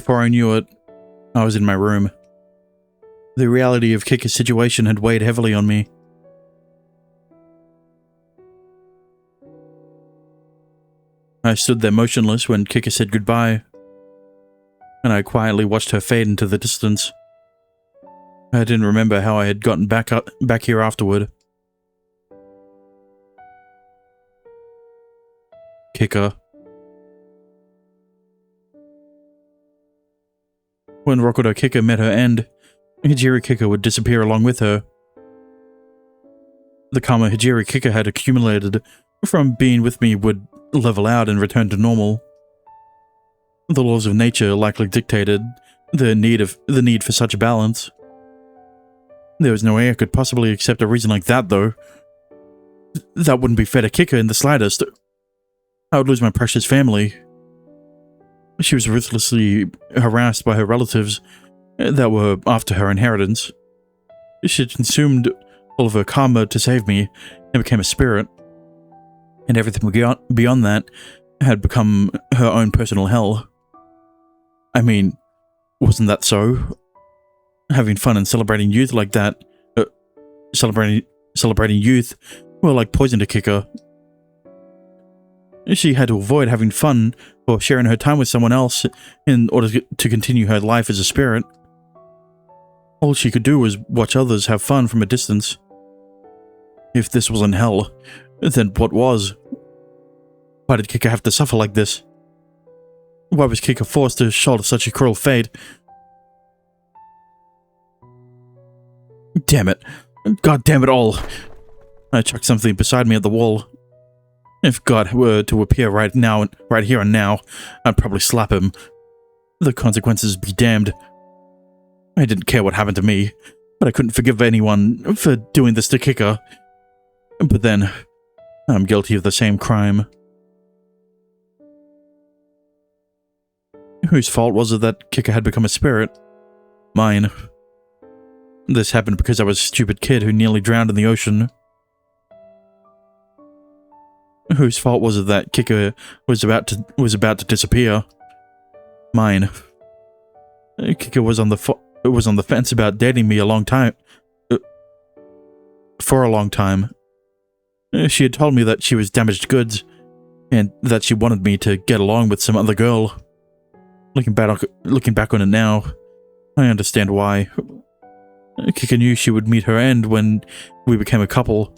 Before I knew it, I was in my room. The reality of Kika's situation had weighed heavily on me. I stood there motionless when Kika said goodbye, and I quietly watched her fade into the distance. I didn't remember how I had gotten back here afterward. Kika. When Rokudo Kika met her end, Hijiri Kika would disappear along with her. The karma Hijiri Kika had accumulated from being with me would level out and return to normal. The laws of nature likely dictated the need for such a balance. There was no way I could possibly accept a reason like that, though. That wouldn't be fair to Kika in the slightest. I would lose my precious family. She was ruthlessly harassed by her relatives that were after her inheritance. She had consumed all of her karma to save me and became a spirit. And everything beyond that had become her own personal hell. I mean, wasn't that so? Having fun and celebrating youth like that, celebrating youth, well, like poison to Kika. She had to avoid having fun or sharing her time with someone else in order to continue her life as a spirit. All she could do was watch others have fun from a distance. If this wasn't hell, then what was? Why did Kika have to suffer like this? Why was Kika forced to shoulder such a cruel fate? Damn it. God damn it all. I chucked something beside me at the wall. If God were to appear right here and now, I'd probably slap him. The consequences be damned. I didn't care what happened to me, but I couldn't forgive anyone for doing this to Kika. But then, I'm guilty of the same crime. Whose fault was it that Kika had become a spirit? Mine. This happened because I was a stupid kid who nearly drowned in the ocean. Whose fault was it that Kika was about to disappear? Mine. Kika was on the fence about dating me for a long time. She had told me that she was damaged goods, and that she wanted me to get along with some other girl. Looking back on it now, I understand why. Kika knew she would meet her end when we became a couple.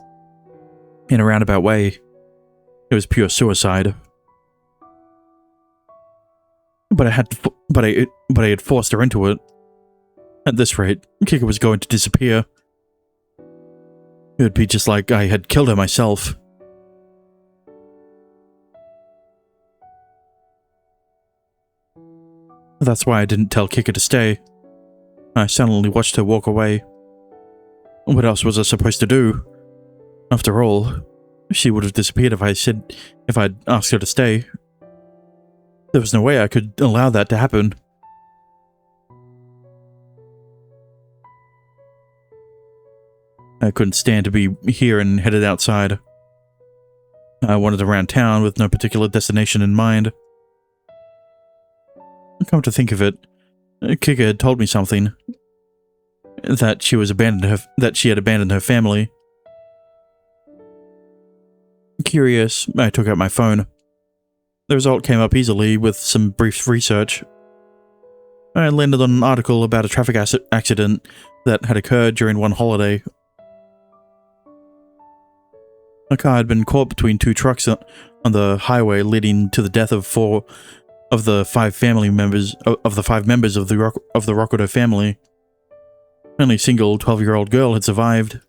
In a roundabout way. It was pure suicide. But I had forced her into it. At this rate, Kika was going to disappear. It would be just like I had killed her myself. That's why I didn't tell Kika to stay. I silently watched her walk away. What else was I supposed to do? After all, she would have disappeared if I'd asked her to stay. There was no way I could allow that to happen. I couldn't stand to be here and headed outside. I wandered around town with no particular destination in mind. Come to think of it, Kika had told me something. That she had abandoned her family. Curious, I took out my phone. The result came up easily with some brief research. I landed on an article about a traffic accident that had occurred during one holiday. A car had been caught between two trucks on the highway, leading to the death of four of the five members of the Rokudo family. Only a single 12-year-old girl had survived.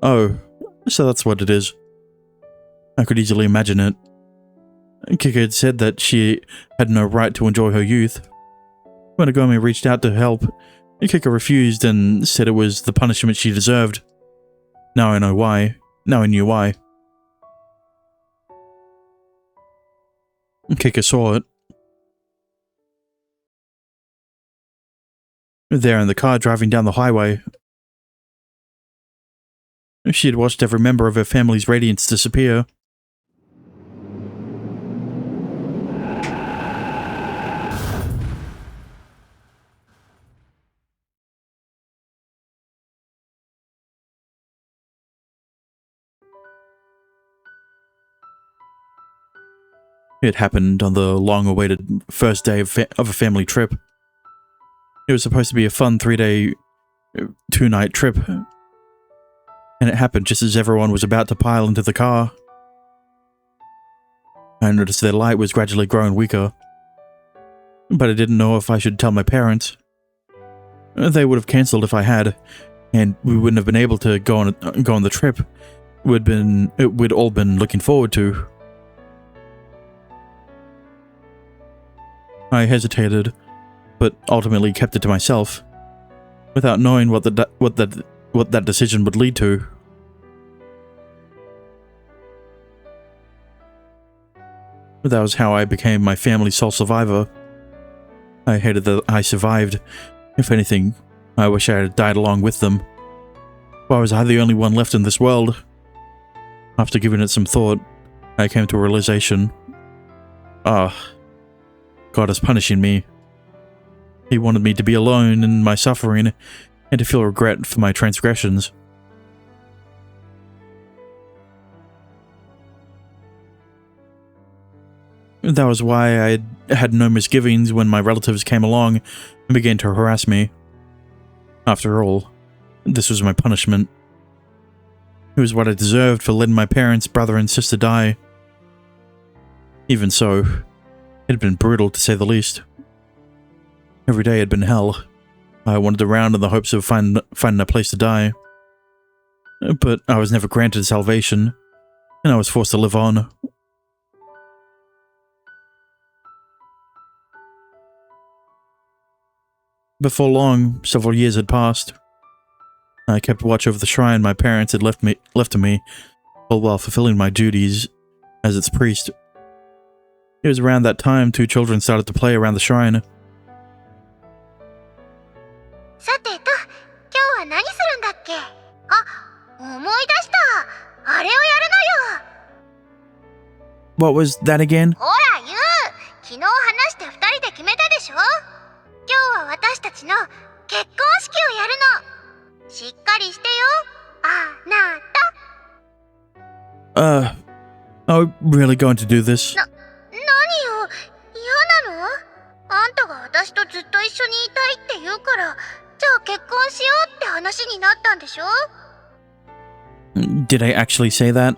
Oh, so that's what it is. I could easily imagine it. Kika had said that she had no right to enjoy her youth. When Agome reached out to help, Kika refused and said it was the punishment she deserved. Now I know why. Now I knew why. Kika saw it. There in the car driving down the highway. She had watched every member of her family's radiance disappear. It happened on the long-awaited first day of a family trip. It was supposed to be a fun 3-day, 2-night trip, and it happened just as everyone was about to pile into the car. I noticed their light was gradually growing weaker, but I didn't know if I should tell my parents. They would have cancelled if I had, and we wouldn't have been able to go on the trip we'd all been looking forward to. I hesitated, but ultimately kept it to myself, without knowing what that decision would lead to. That was how I became my family's sole survivor. I hated that I survived. If anything, I wish I had died along with them. Why was I the only one left in this world? After giving it some thought, I came to a realization. God is punishing me. He wanted me to be alone in my suffering and to feel regret for my transgressions. That was why I had no misgivings when my relatives came along and began to harass me. After all, this was my punishment. It was what I deserved for letting my parents, brother and sister die. Even so, it had been brutal to say the least. Every day had been hell. I wandered around in the hopes of finding a place to die. But I was never granted salvation, and I was forced to live on. Before long, several years had passed. I kept watch over the shrine my parents had left to me, all while fulfilling my duties as its priest. It was around that time 2 children started to play around the shrine. さてと、今日は何するんだっけ？あ、思い出した。あれをやるのよ。What was that again? ほら、ユウ。昨日話して2人で決めたでしょ？今日は私たちの結婚式をやるの。しっかりしてよ。あなた。Are we really going to do this? 何よ。嫌なの？あんたが私とずっと一緒にいたいって言うから、じゃあ結婚しようって話になったんでしょ？ Did I actually say that? 言った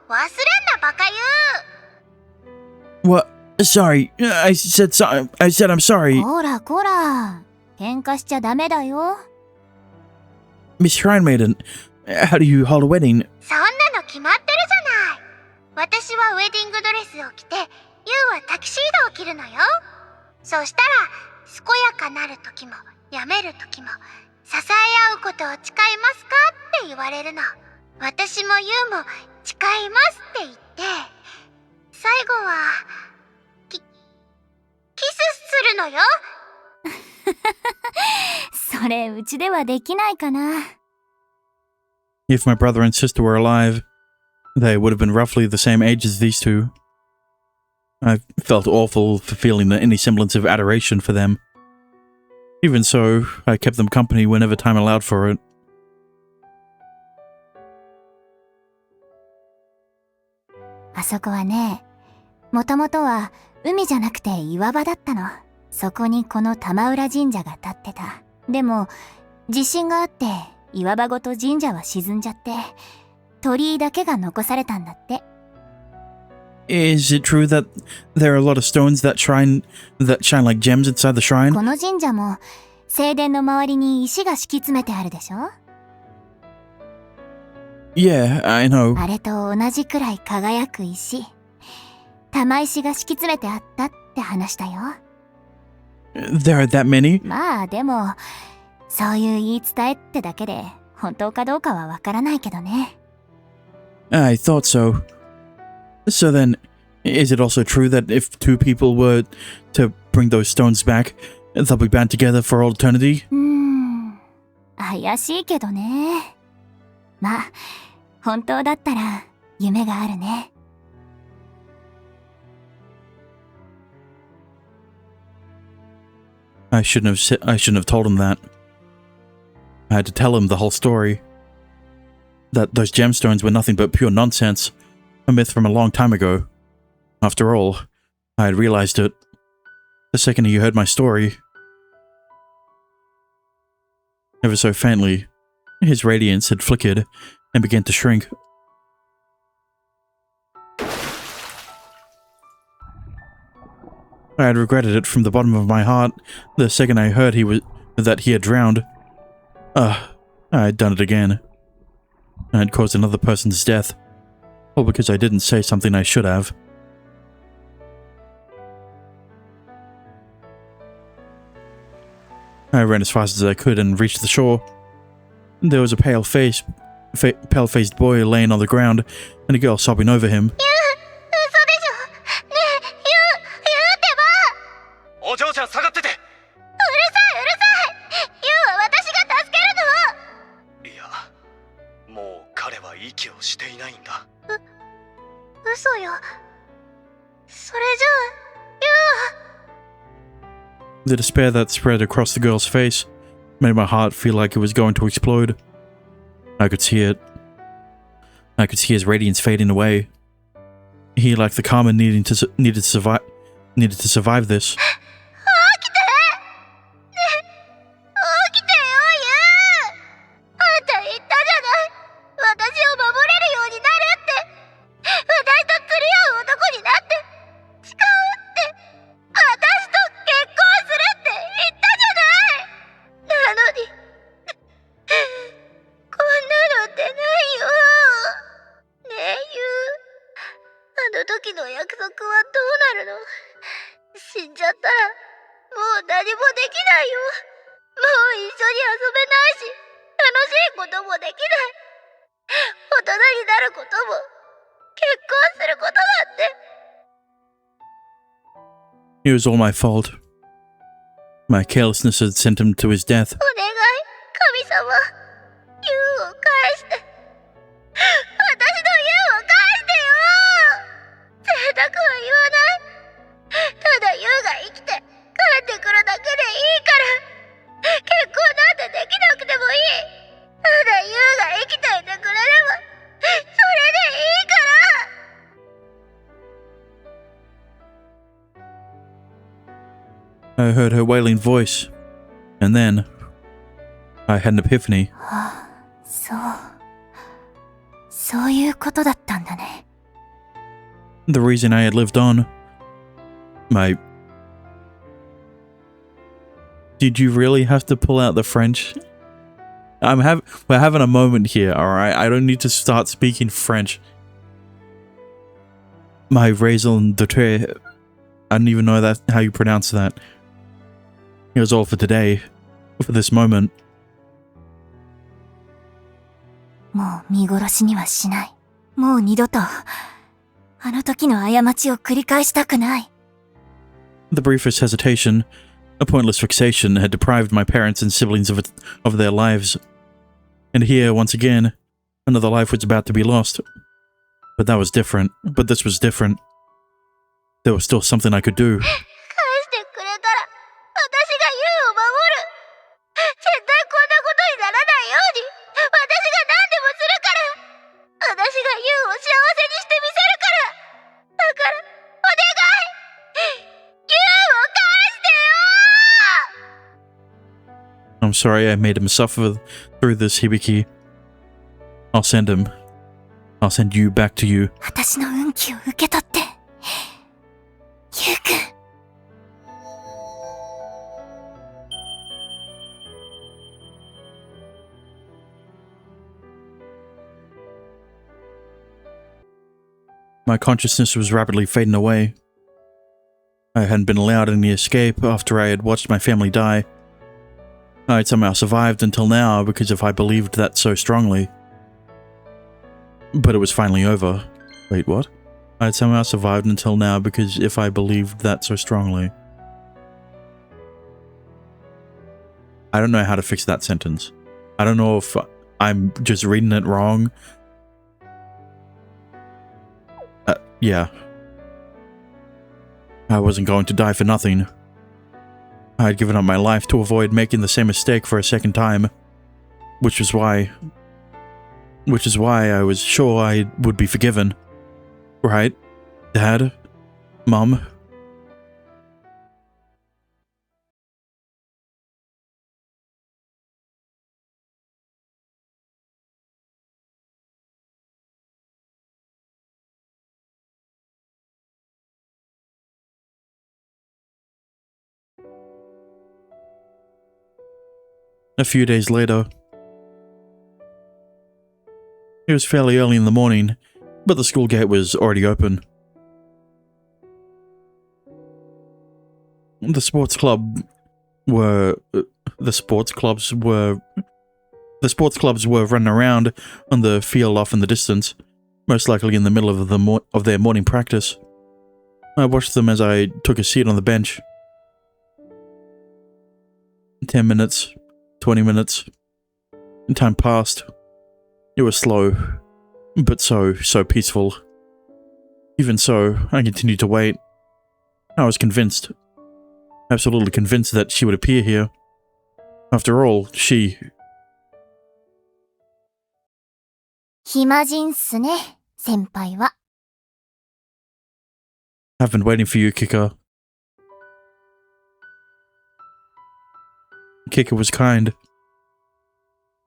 もん。忘れんなバカユウ。 What? Sorry. I said I'm sorry. こらこら。喧嘩しちゃダメだよ。 Miss Shrine Maiden, how do you hold a wedding? そんなの決まってるじゃない。私はウェディングドレスを着て、ユウはタキシードを着るのよ。そしたら、健やかなる時も、やめる時も、支え合うことを誓いますかって言われるの。私もユウも誓いますって言って、最後は、キスするのよ。それうちではできないかな。 If my brother and sister were alive, they would have been roughly the same age as these two. I felt awful for feeling any semblance of adoration for them. Even so, I kept them company whenever time allowed for it. あそこはね、もともとは海じゃなくて岩場だったの。そこにこの玉浦神社が建ってた。でも地震があって岩場ごと神社は沈んじゃって、鳥居だけが残されたんだって。 Is it true that there are a lot of stones that shine like gems inside the shrine? この神社も正殿の周りに石が敷き詰めてあるでしょ？ Yeah, I know. あれと同じくらい輝く石、玉石が敷き詰めてあったって話だよ。 There are that many? まあでもそういう言い伝えってだけで本当かどうかはわからないけどね。 I thought so. So then, is it also true that if 2 people were to bring those stones back, they'll be bound together for all eternity? 怪しいけどね。まあ本当だったら夢があるね。 I shouldn't have told him that. I had to tell him the whole story. That those gemstones were nothing but pure nonsense. A myth from a long time ago. After all, I had realized it the second he heard my story. Ever so faintly, his radiance had flickered and began to shrink. I had regretted it from the bottom of my heart the second I heard that he had drowned. I had done it again. I had caused another person's death, all because I didn't say something I should have. I ran as fast as I could and reached the shore. There was a pale-faced boy laying on the ground and a girl sobbing over him. 嘘でしょ。ねえ、言うってば。お嬢ちゃん下がってて。うるさい、うるさい。ユウは私が助けるの。いや、もう彼は息をしていないんだ。嘘よ。それじゃあ、ユウは。 The despair that spread across the girl's face made my heart feel like it was going to explode. I could see it. I could see his radiance fading away. He, like the karma, needed to survive this. 起きて！ねえ、起きてよ、ユウ！あんた言ったじゃない。私を守れるようになるって。私と釣り合う男になって。誓うって。私と結婚するって言ったじゃない。なのに、こんなのってないよ。ねえ、ユウ。あの時の約束はどうなるの？死んじゃったらもう何もできないよ。もう一緒に遊べないし、楽しいこともできない。大人になることも、結婚することだって。 It was all my fault. My carelessness had sent him to his death. お願い、神様。ユウを返して。私のユウを返してよ。贅沢は言わない。ただユウが生きて帰ってくるだけでいいから。結婚なんてできなくてもいい。ただユウが生きていてくれれば、それでいいから。 I heard her wailing voice, and then I had an epiphany. そういうことだったんだね。 The reason I had lived on. Did you really have to pull out the French? We're having a moment here, alright? I don't need to start speaking French. My raison d'etre. I don't even know how you pronounce that. It was all for today. For this moment. もう見殺しにはしない。もう二度と、あの時の過ちを繰り返したくない。 The briefest hesitation, a pointless fixation, had deprived my parents and siblings of their lives. And here, once again, another life was about to be lost. But that was different. But this was different. There was still something I could do. 返してくれたら、私がユウを守る。絶対こんなことにならないように、私が何でもするから。私がユウを幸せにしてみせるから。だから、お願い。ユウを返してよ。 I'm sorry I made him suffer through this, Hibiki. I'll send him. I'll send you back to you. 私の運気を受け取って。ユウくん。 My consciousness was rapidly fading away. I hadn't been allowed any escape after I had watched my family die. I had somehow survived until now because if I believed that so strongly. But it was finally over. Wait, what? I had somehow survived until now because if I believed that so strongly. I don't know how to fix that sentence. I don't know if I'm just reading it wrong. Yeah. I wasn't going to die for nothing. I had given up my life to avoid making the same mistake for a second time. Which is why I was sure I would be forgiven. right? Dad? Mom? A few days later. It was fairly early in the morning, but the school gate was already open. The sports clubs were running around on the field off in the distance, most likely in the middle of their morning practice. I watched them as I took a seat on the bench. 10 minutes, 20 minutes. Time passed. It was slow, but so peaceful. Even so, I continued to wait. I was convinced, absolutely convinced that she would appear here. After all, she... 暇人っすね、先輩は。I've been waiting for you, Kika. Kika was kind.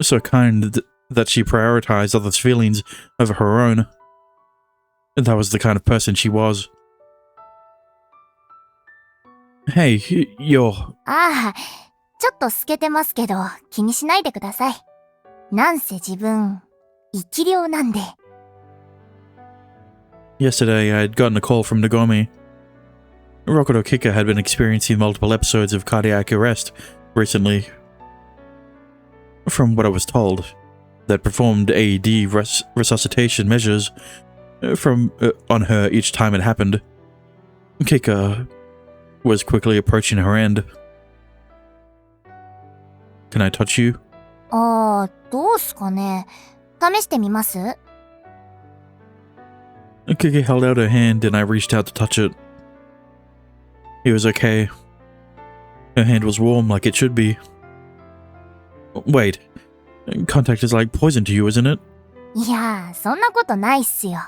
So kind that she prioritized others' feelings over her own. That was the kind of person she was. Hey, you're... ああ、ちょっと透けてますけど、気にしないでください。なんせ自分、生き量なんで。Yesterday, I had gotten a call from Nagomi. Rokudo Kika had been experiencing multiple episodes of cardiac arrest recently. From what I was told, that performed AED resuscitation measures on her each time it happened. Kika was quickly approaching her end. Can I touch you? ああ、どうすかね。試してみます？ Kika held out her hand and I reached out to touch it. It was okay. Her hand was warm like it should be. Wait, contact is like poison to you, isn't it? いやー、そんなことないっすよ。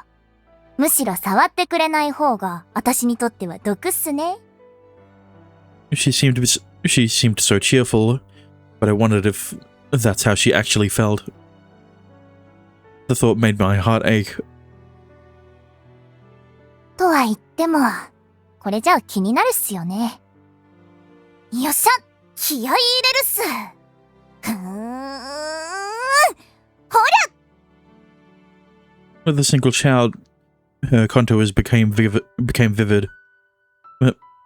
むしろ触ってくれない方が私にとっては毒っすね。She seemed so cheerful, but I wondered if that's how she actually felt. The thought made my heart ache. とは言っても、これじゃあ気になるっすよね。よっしゃ、気合い入れるっす。ほりゃ With a single shout, her contours became vivid.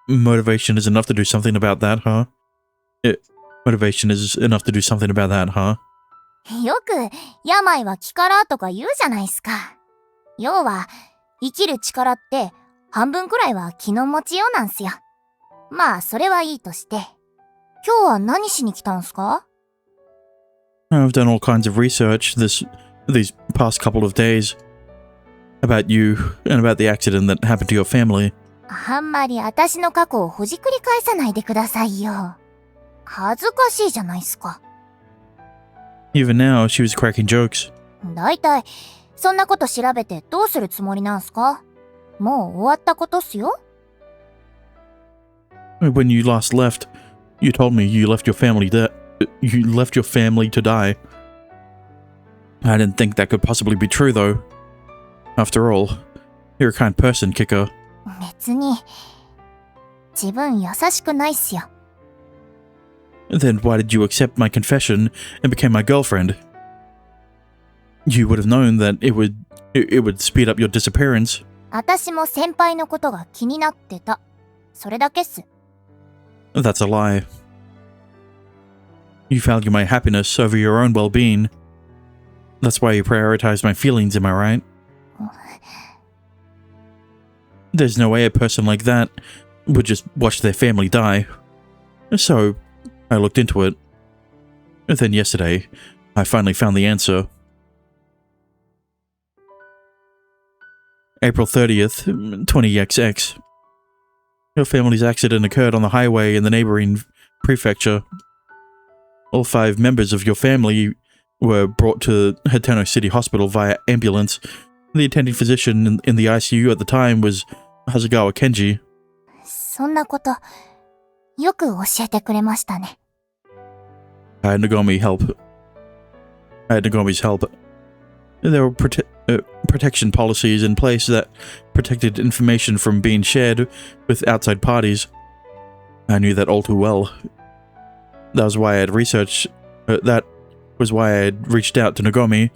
Motivation is enough to do something about that, huh? Motivation is enough to do something about that, huh? よく、病は気からとか言うじゃないっすか。要は、生きる力って半分くらいは気の持ちようなんすよ。まあ、それはいいとして。今日は何しに来たんすか？ I've done all kinds of research these past couple of days about you and about the accident that happened to your family. あんまり私の過去をほじくり返さないでくださいよ。恥ずかしいじゃないっすか。Even now, she was cracking jokes. だいたい、そんなこと調べてどうするつもりなんすか？もう終わったことっすよ。When you last left, you told me you left your family to die. I didn't think that could possibly be true, though. After all, you're a kind person, Kika. 別に、自分優しくないっすよ。Then why did you accept my confession and became my girlfriend? You would have known that it would speed up your disappearance. 私も先輩のことが気になってた。それだけっす。That's a lie. You value my happiness over your own well-being. That's why you prioritize my feelings, am I right? There's no way a person like that would just watch their family die. So, I looked into it. And then yesterday, I finally found the answer. April 30th, 20XX. Your family's accident occurred on the highway in the neighboring prefecture. All 5 members of your family were brought to Hateno City Hospital via ambulance. The attending physician in the ICU at the time was Hasegawa Kenji. そんなこと、よく教えてくれましたね。I had Nagomi's help. There were protection policies in place that protected information from being shared with outside parties. I knew that all too well. That was why I had reached out to Nagomi,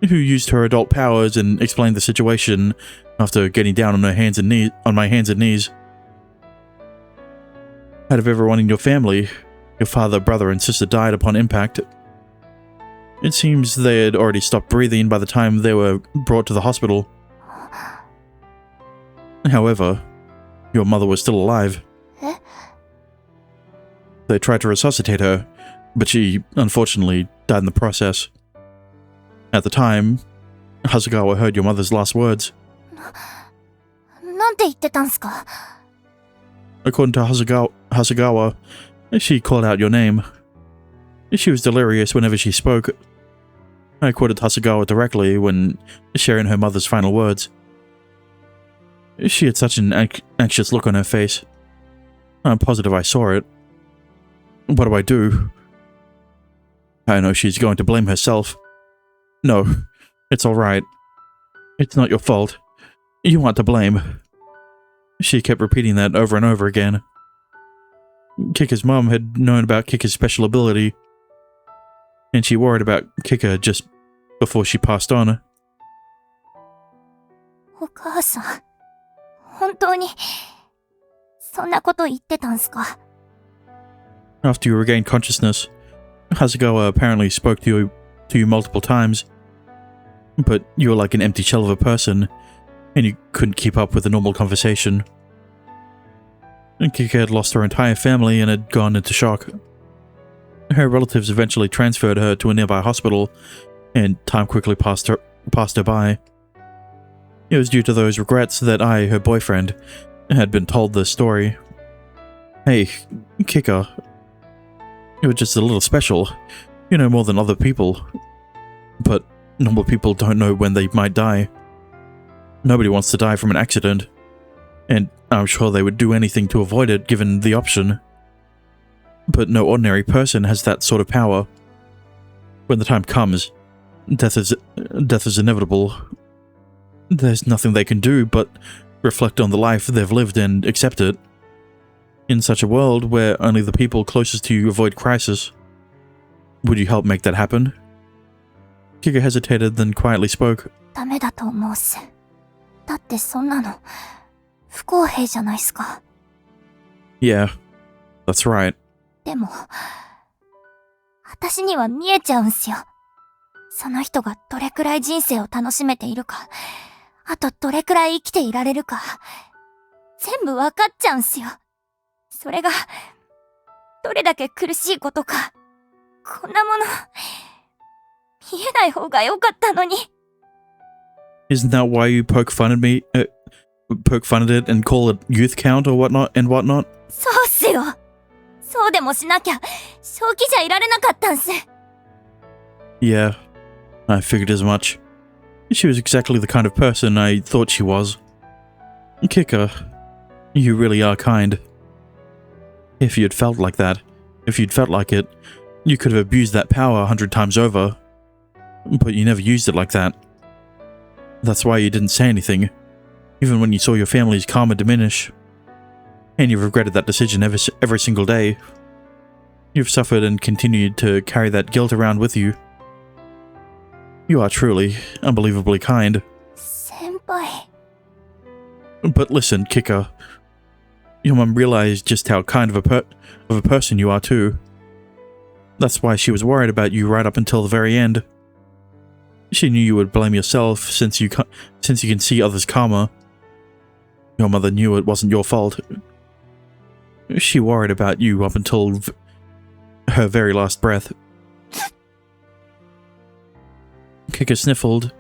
who used her adult powers and explained the situation after getting down on my hands and knees. Out of everyone in your family, your father, brother, and sister died upon impact. It seems they had already stopped breathing by the time they were brought to the hospital. However, your mother was still alive. Eh? They tried to resuscitate her, but she unfortunately died in the process. At the time, Hasegawa heard your mother's last words. なんて言ってたんすか? According to Hasegawa, she called out your name. She was delirious whenever she spoke. I quoted Hasegawa directly when sharing her mother's final words. She had such an anxious look on her face. I'm positive I saw it. What do I do? I know she's going to blame herself. No, it's alright. It's not your fault. You aren't to blame. She kept repeating that over and over again. Kika's mom had known about Kika's special ability, and she worried about Kika just before she passed on. お母さん、本当に、そんなこと言ってたんすか? After you regained consciousness, Hasegawa apparently spoke to you multiple times, but you were like an empty shell of a person, and you couldn't keep up with a normal conversation. Kika had lost her entire family and had gone into shock. Her relatives eventually transferred her to a nearby hospital, and time quickly passed her by. It was due to those regrets that I, her boyfriend, had been told this story. Hey, Kika, you're just a little special. You know more than other people. But normal people don't know when they might die. Nobody wants to die from an accident, and I'm sure they would do anything to avoid it given the option. But no ordinary person has that sort of power. When the time comes, death is inevitable. There's nothing they can do but reflect on the life they've lived and accept it. In such a world where only the people closest to you avoid crisis, would you help make that happen? Kika hesitated, then quietly spoke. ダメだと思うっす。だってそんなの、不公平じゃないっすか。Yeah, that's right. でも、私には見えちゃうんすよ。その人がどれくらい人生を楽しめているか、あとどれくらい生きていられるか、全部わかっちゃうんすよ。それが、どれだけ苦しいことか、こんなもの、見えない方が良かったのに。Isn't that why you poke fun at it and call it youth count or whatnot? そうっすよ。そうでもしなきゃ、正気じゃいられなかったんす。Yeah, I figured as much. She was exactly the kind of person I thought she was. Kika, you really are kind. If you'd felt like it, you could have abused that power 100 times over. But you never used it like that. That's why you didn't say anything, even when you saw your family's karma diminish. And you've regretted that decision every single day. You've suffered and continued to carry that guilt around with you. You are truly, unbelievably kind. 先輩。But listen, Kika. Your mum realized just how kind of a person you are too. That's why she was worried about you right up until the very end. She knew you would blame yourself since you can see others' karma. Your mother knew it wasn't your fault. She worried about you up until her very last breath. Kika sniffled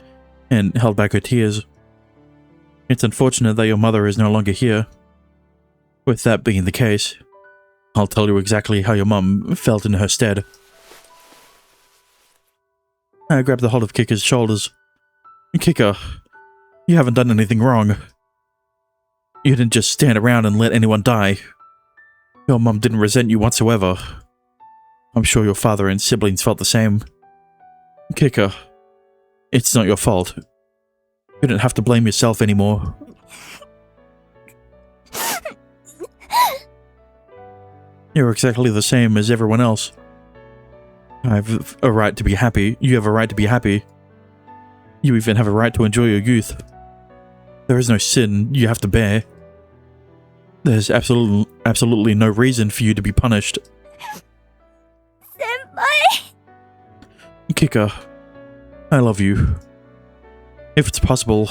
and held back her tears. It's unfortunate that your mother is no longer here. With that being the case, I'll tell you exactly how your mum felt in her stead. I grabbed the hold of Kika's shoulders. Kika, You haven't done anything wrong. You didn't just stand around and let anyone die. Your mum didn't resent you whatsoever. I'm sure your father and siblings felt the same. Kika, it's not your fault. You don't have to blame yourself anymore. You're exactly the same as everyone else. I have a right to be happy. You have a right to be happy. You even have a right to enjoy your youth. There is no sin you have to bear. There's absolutely no reason for you to be punished. Senpai! Kika, I love you. If it's possible,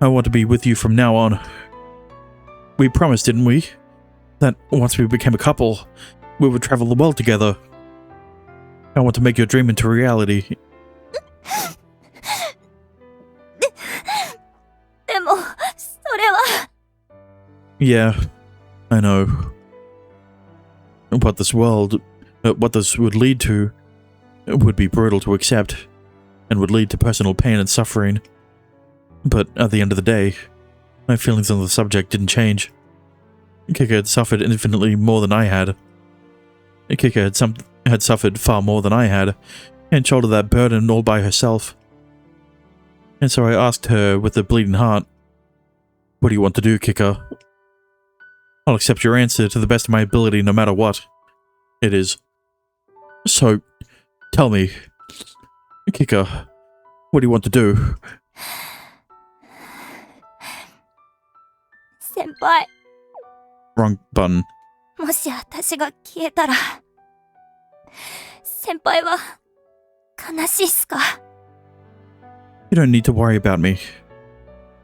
I want to be with you from now on. We promised, didn't we? That once we became a couple, we would travel the world together. I want to make your dream into reality. でも、それは。 Yeah, I know. What this would lead to, would be brutal to accept, and would lead to personal pain and suffering. But at the end of the day, my feelings on the subject didn't change. Kika had suffered infinitely more than I had. Kika had suffered far more than I had, and shouldered that burden all by herself. And so I asked her with a bleeding heart, "What do you want to do, Kika?" I'll accept your answer to the best of my ability no matter what it is. So, tell me, Kika, what do you want to do? 先輩、 Wrong button. もし私が消えたら、先輩は悲しいっすか？ You don't need to worry about me.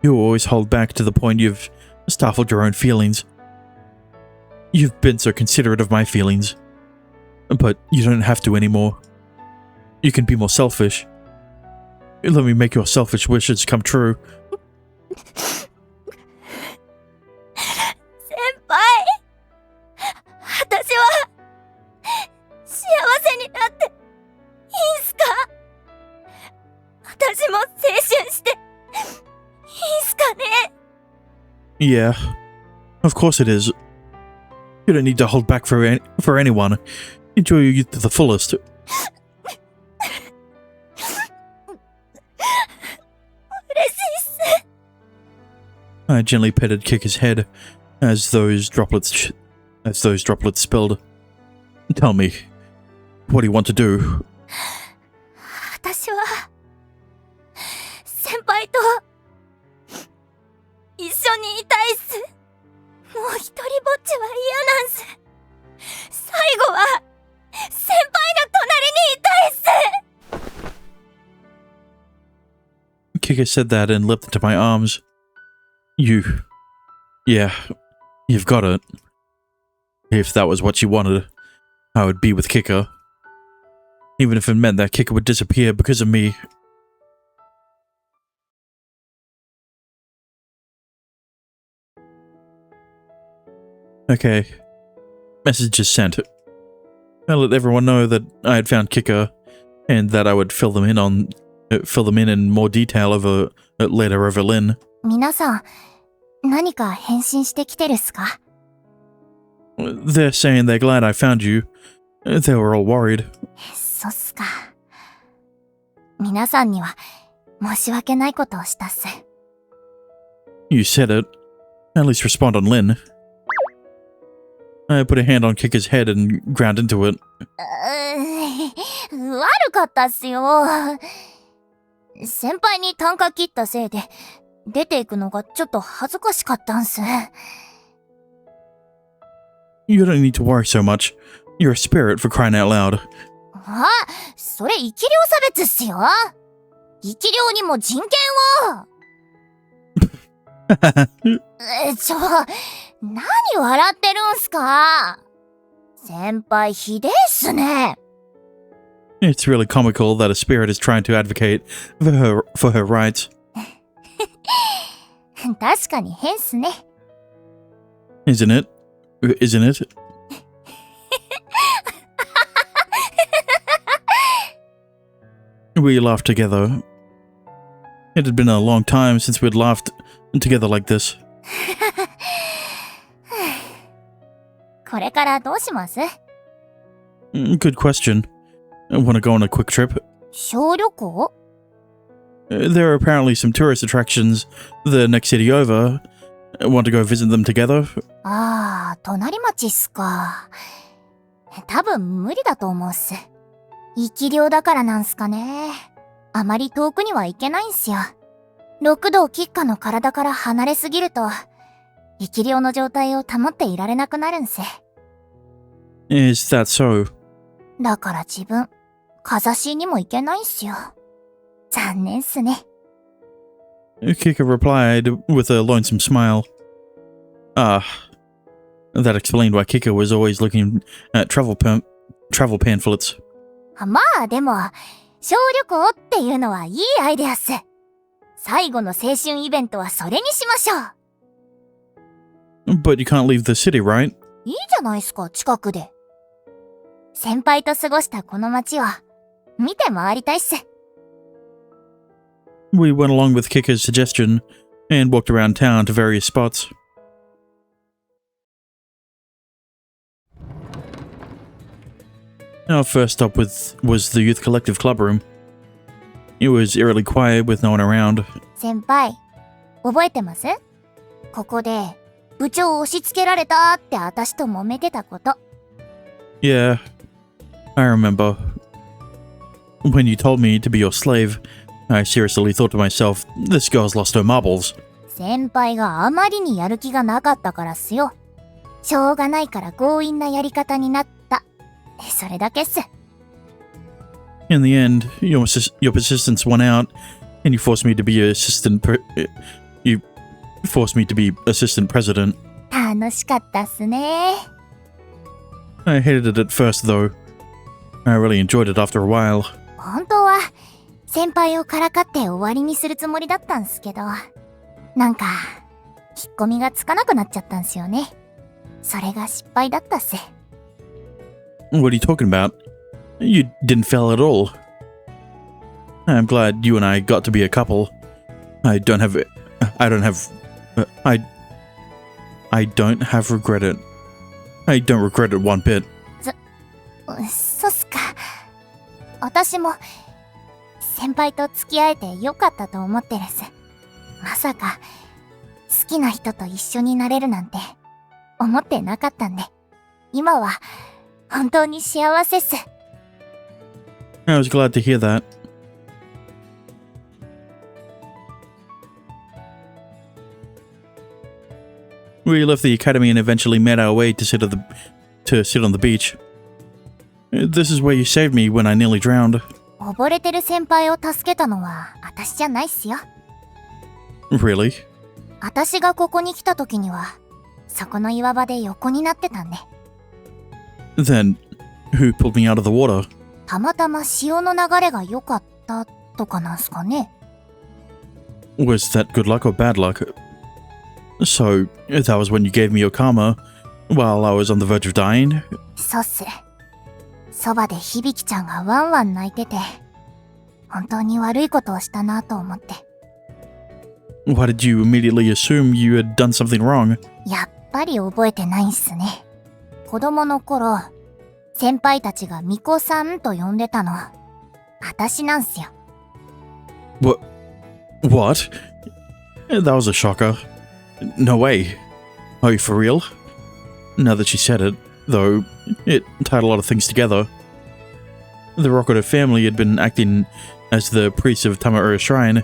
You always hold back to the point you've stifled your own feelings. You've been so considerate of my feelings. But you don't have to anymore. You can be more selfish. Let me make your selfish wishes come true. 先輩、私は幸せになっていいんすか？私も青春していいんすかね？ Yeah, of course it is. You don't need to hold back for anyone. Enjoy your youth to the fullest. 嬉しいっす。 I gently petted Kika's head as those droplets spilled. Tell me, what do you want to do? 私は先輩と一緒にいたいっす。もう一人ぼっちは嫌なんす。最後は先輩の隣にいたいっす。 Kika said that and leapt into my arms. Yeah, you've got it. If that was what you wanted, I would be with Kika. Even if it meant that Kika would disappear because of me. Okay. Message is sent. I let everyone know that I had found Kika, and that I would fill them in more detail later over Lynn. 皆さん、何か返信してきてるっすか？ They're saying they're glad I found you. They were all worried. そっすか。皆さんには申し訳ないことをしたっす。You said it. At least respond on Lynn. I put a hand on Kika's head and ground into it. 悪かったっすよ。先輩に啖呵切ったせいで、出ていくのがちょっと恥ずかしかったんす。You don't need to worry so much. You're a spirit for crying out loud. あ、それ生き量差別っすよ。生き量にも人権を。何笑ってるんすか？先輩ひでえっすね。It's really comical that a spirit is trying to advocate for her rights. 確かに変っすね。Isn't it? Isn't it? We laughed together. It had been a long time since we'd laughed together like this. これからどうします？ Good question. Want to go on a quick trip? 小旅行？ There are apparently some tourist attractions the next city over. Want to go visit them together? ああ、隣町っすか。多分無理だと思うっす。生き量だからなんすかね。あまり遠くには行けないんすよ。六道吉花の体から離れすぎると、生き量の状態を保っていられなくなるんす。Is that so? だから自分、かざしにも行けないんすよ。残念っすね。Kika replied with a lonesome smile. Ah, that explained why Kika was always looking at travel pamphlets. まあでも、小旅行っていうのはいいアイデアっす。最後の青春イベントはそれにしましょう。But you can't leave the city, right? いいじゃないっすか、近くで。先輩と過ごしたこの街を見て回りたいっす。We went along with Kika's suggestion and walked around town to various spots. Our first stop was the youth collective club room. It was eerily quiet with no one around. 先輩、覚えてます？ここで部長を押し付けられたって私と揉めてたこと。Yeah, I remember. When you told me to be your slave, I seriously thought to myself, this girl's lost her marbles. 先輩があまりにやる気がなかったからっすよ。しょうがないから強引なやり方になった。それだけっす。In the end, your persistence won out, and you forced me to be assistant president. 楽しかったっすね。I hated it at first, though. I really enjoyed it after a while. 本当は先輩をからかって終わりにするつもりだったんすけど、なんか引っ込みがつかなくなっちゃったんすよね。それが失敗だったっす。What are you talking about? You didn't fail at all. I'm glad you and I got to be a couple. I don't have regret it. I don't regret it one bit. そっすか。私も先輩と付き合えてよかったと思ってるっす。まさか好きな人と一緒になれるなんて思ってなかったんで、今は本当に幸せっす。I was glad to hear that. We left the academy and eventually made our way to sit on the beach. This is where you saved me when I nearly drowned. 溺れてる先輩を助けたのは私じゃないっすよ。Really? 私がここに来た時にはそこの岩場で横になってたんで。Then, who pulled me out of the water? たまたま潮の流れが良かったとかなんすかね。Was that good luck or bad luck? So, that was when you gave me your karma while I was on the verge of dying? そうっす。そばで響ちゃんがワンワン泣いてて、本当に悪いことをしたなと思って。Why did you immediately assume you had done something wrong? やっぱり覚えてないんすね。子供の頃、先輩たちが巫女さんと呼んでたの、私なんすよ。What? That was a shocker. No way. Are you for real? Now that she said it, though, it tied a lot of things together. The Rokota family had been acting as the priests of Tamaura Shrine,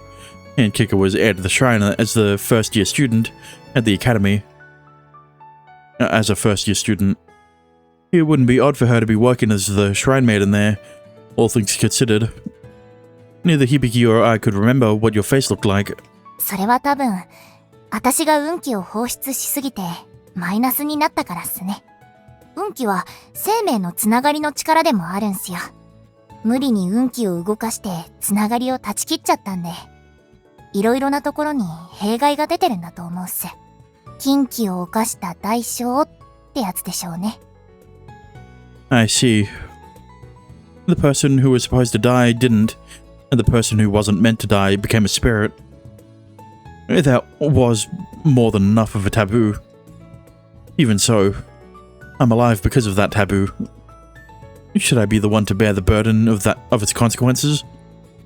and Kika was heir to the shrine as the first-year student at the academy. As a first-year student. It wouldn't be odd for her to be working as the shrine maiden there, all things considered. Neither Hibiki or I could remember what your face looked like. それは多分、私が運気を放出しすぎてマイナスになったからっすね。運気は生命のつながりの力でもあるんすよ。無理に運気を動かしてつながりを断ち切っちゃったんで、いろいろなところに弊害が出てるんだと思うっす。禁忌を犯した代償ってやつでしょうね。I see. The person who was supposed to die didn't, and the person who wasn't meant to die became a spirit. That was more than enough of a taboo. Even so, I'm alive because of that taboo. Should I be the one to bear the burden of its consequences?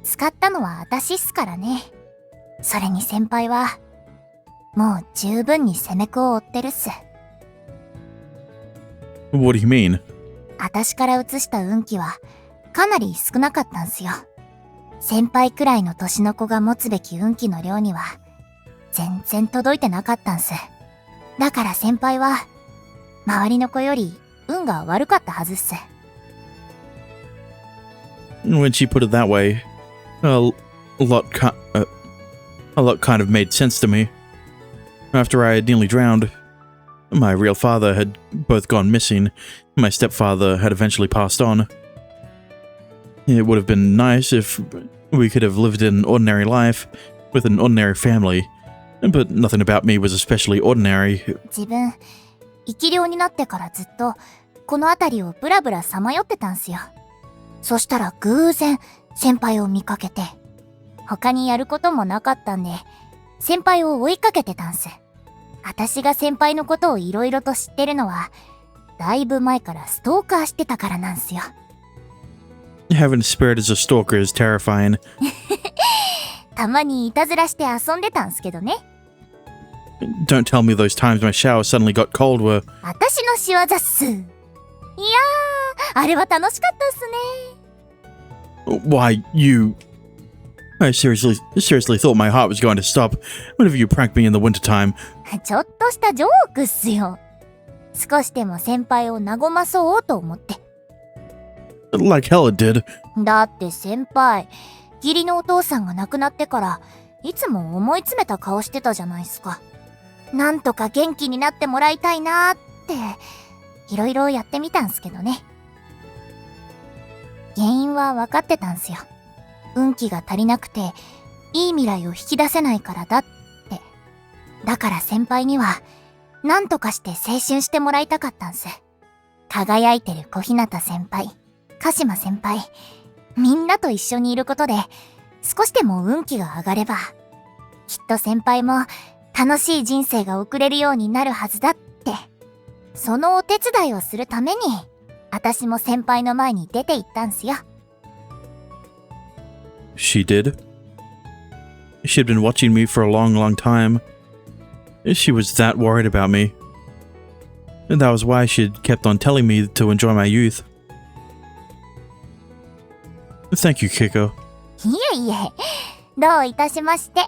使ったのは私っすからね。それに先輩は、もう十分に責め子を負ってるっす。What do you mean? 私から移した運気は、かなり少なかったんすよ。先輩くらいの年の子が持つべき運気の量には、全然届いてなかったんす。だから先輩は、周りの子より運が悪かったはずっす。When she put it that way, a lot kind of made sense to me. After I had nearly drowned, my real father had both gone missing, and my stepfather had eventually passed on. It would have been nice if we could have lived an ordinary life with an ordinary family, but nothing about me was especially ordinary. 自分、生き量になってからずっと、この辺りをブラブラさまよってたんすよ。そしたら偶然、先輩を見かけて。他にやることもなかったんで、先輩を追いかけてたんす。私が先輩のことをいろいろと知ってるのは、だいぶ前からストーカーしてたからなんすよ。Having a spirit as a stalker is terrifying. たまにいたずらして遊んでたんすけどね。Don't tell me those times my shower suddenly got cold were... 私の仕業っす。いやー、あれは楽しかったっすね。Why, you... I seriously thought my heart was going to stop whenever you pranked me in the wintertime. ちょっとしたジョークっすよ。少しでも先輩を和まそうと思って。Like hell it did. だって先輩、義理のお父さんが亡くなってから、いつも思い詰めた顔してたじゃないっすか。なんとか元気になってもらいたいなーって、いろいろやってみたんすけどね。原因は分かってたんすよ。運気が足りなくて、いい未来を引き出せないからだって。だから先輩には、なんとかして青春してもらいたかったんす。輝いてる小日向先輩、鹿島先輩、みんなと一緒にいることで、少しでも運気が上がれば、きっと先輩も楽しい人生が送れるようになるはずだって。そのお手伝いをするために、私も先輩の前に出て行ったんすよ。She did. She'd been watching me for a long, long time. She was that worried about me. And that was why she'd kept on telling me to enjoy my youth. Thank you, Kiko. いえいえ、どういたしまして。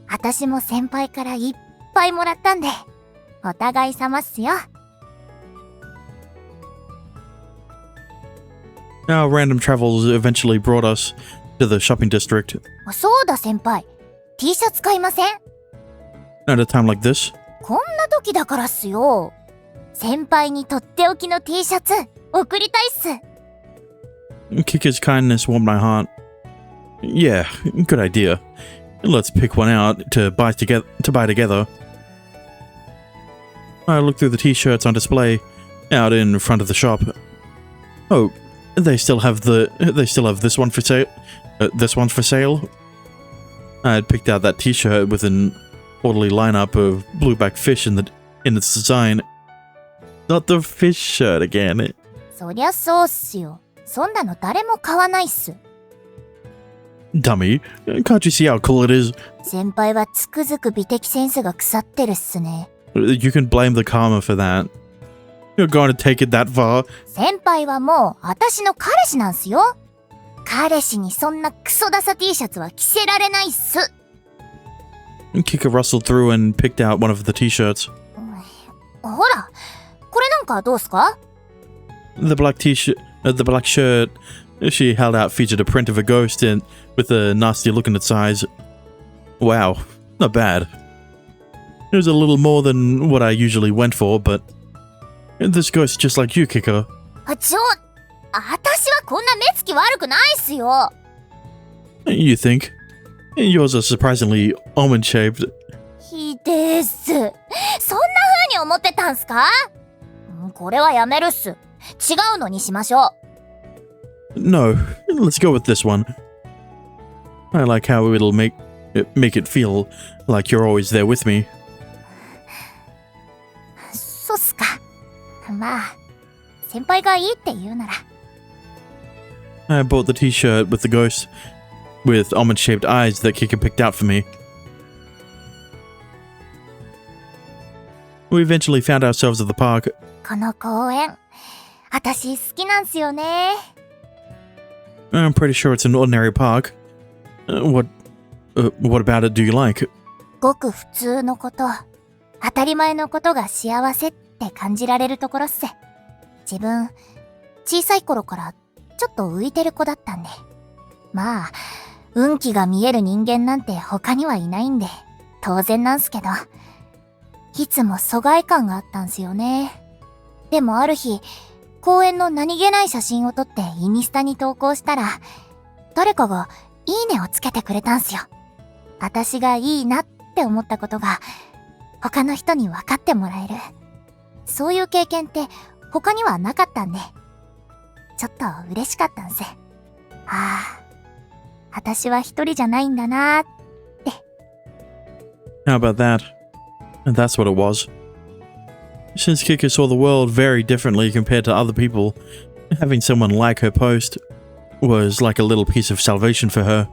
私も先輩からいっぱいもらったんで、お互い様っすよ。Our random travels eventually brought us to the shopping district. そうだ先輩、T シャツ買いません？ At a time like this, こんな時だからっすよ。先輩にとっておきの T シャツ送りたいっす。Kika's kindness warmed my heart. Yeah, good idea. Let's pick one out to buy together. I looked through the t-shirts on display out in front of the shop. Oh, they still have this one for sale. This one's for sale. I had picked out that t-shirt with an orderly lineup of blueback fish in its design. Not the fish shirt again. そりゃそうっすよ。そんなの誰も買わないっす。Dummy, can't you see how cool it is? 先輩はつくづく美的センスが腐ってるっすね。You can blame the karma for that. You're going to take it that far? 先輩はもう私の彼氏なんすよ。彼氏にそんなクソダサ T シャツは着せられないっす。Kika rustled through and picked out one of the t-shirts. ほら、これなんかどうすか？ The black shirt she held out featured a print of a ghost with a nasty look in its eyes. Wow, not bad. It was a little more than what I usually went for, but this ghost's just like you, Kika. 私はこんな目つき悪くないっすよ。You think? Yours are surprisingly almond-shaped. ひでーす。そんな風に思ってたんすか？これはやめるっす。違うのにしましょう。No, let's go with this one. I like how it'll make it feel like you're always there with me. そうっすか。まあ、先輩がいいって言うなら。I bought the t-shirt with the ghost with almond-shaped eyes that Kika picked out for me. We eventually found ourselves at the park. この公園、私好きなんすよね。I'm pretty sure it's an ordinary park. What about it do you like? ごく普通のこと、当たり前のことが幸せって感じられるところっす。自分、小さい頃からちょっと浮いてる子だったんで。まあ、運気が見える人間なんて他にはいないんで、当然なんすけど、いつも疎外感があったんすよね。でもある日、公園の何気ない写真を撮ってインスタに投稿したら、誰かがいいねをつけてくれたんすよ。私がいいなって思ったことが、他の人に分かってもらえる。そういう経験って他にはなかったんで、ちょっと嬉しかったんす。ああ、私は一人じゃないんだなーって。How about that? And that's what it was. Since Kika saw the world very differently compared to other people, having someone like her post was like a little piece of salvation for her.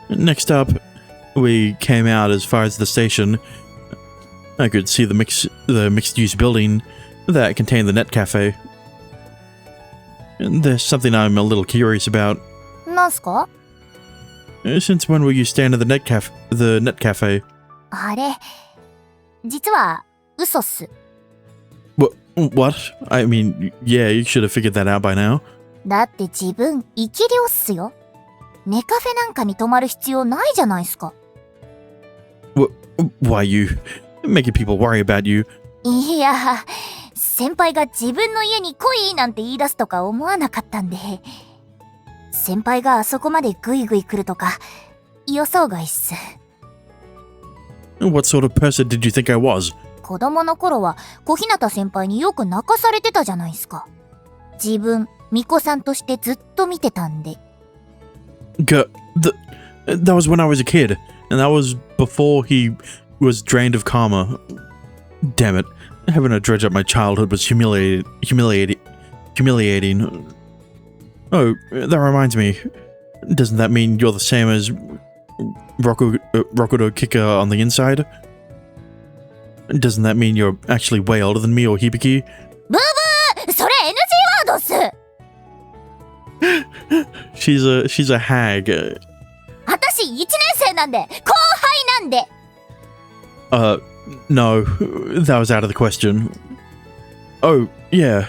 Next up, we came out as far as the station. I could see the mixed-use building that contained the net cafe. And there's something I'm a little curious about. なんすか? Since when will you stand at the net cafe? あれ、実は嘘っす。What? I mean, yeah, you should have figured that out by now. だって自分生き量っすよ。ネカフェなんかに泊まる必要ないじゃないっすか。Why you making people worry about you? いや、先輩が自分の家に来いなんて言い出すとか思わなかったんで。先輩があそこまでグイグイ来るとか予想外っす。What sort of person did you think I was? 子供の頃は小日向先輩によく泣かされてたじゃないっすか。自分、巫女さんとしてずっと見てたんで。That was when I was a kid, and that was before he was drained of karma. Damn it. Having to dredge up my childhood was humiliating. Oh, that reminds me. Doesn't that mean you're the same as Rokudo Kika on the inside? Doesn't that mean you're actually way older than me or Hibiki? ブーブー、それ NG ワードっす。She's a hag. 私1年生なんで、後輩なんで。No, that was out of the question. Oh, yeah.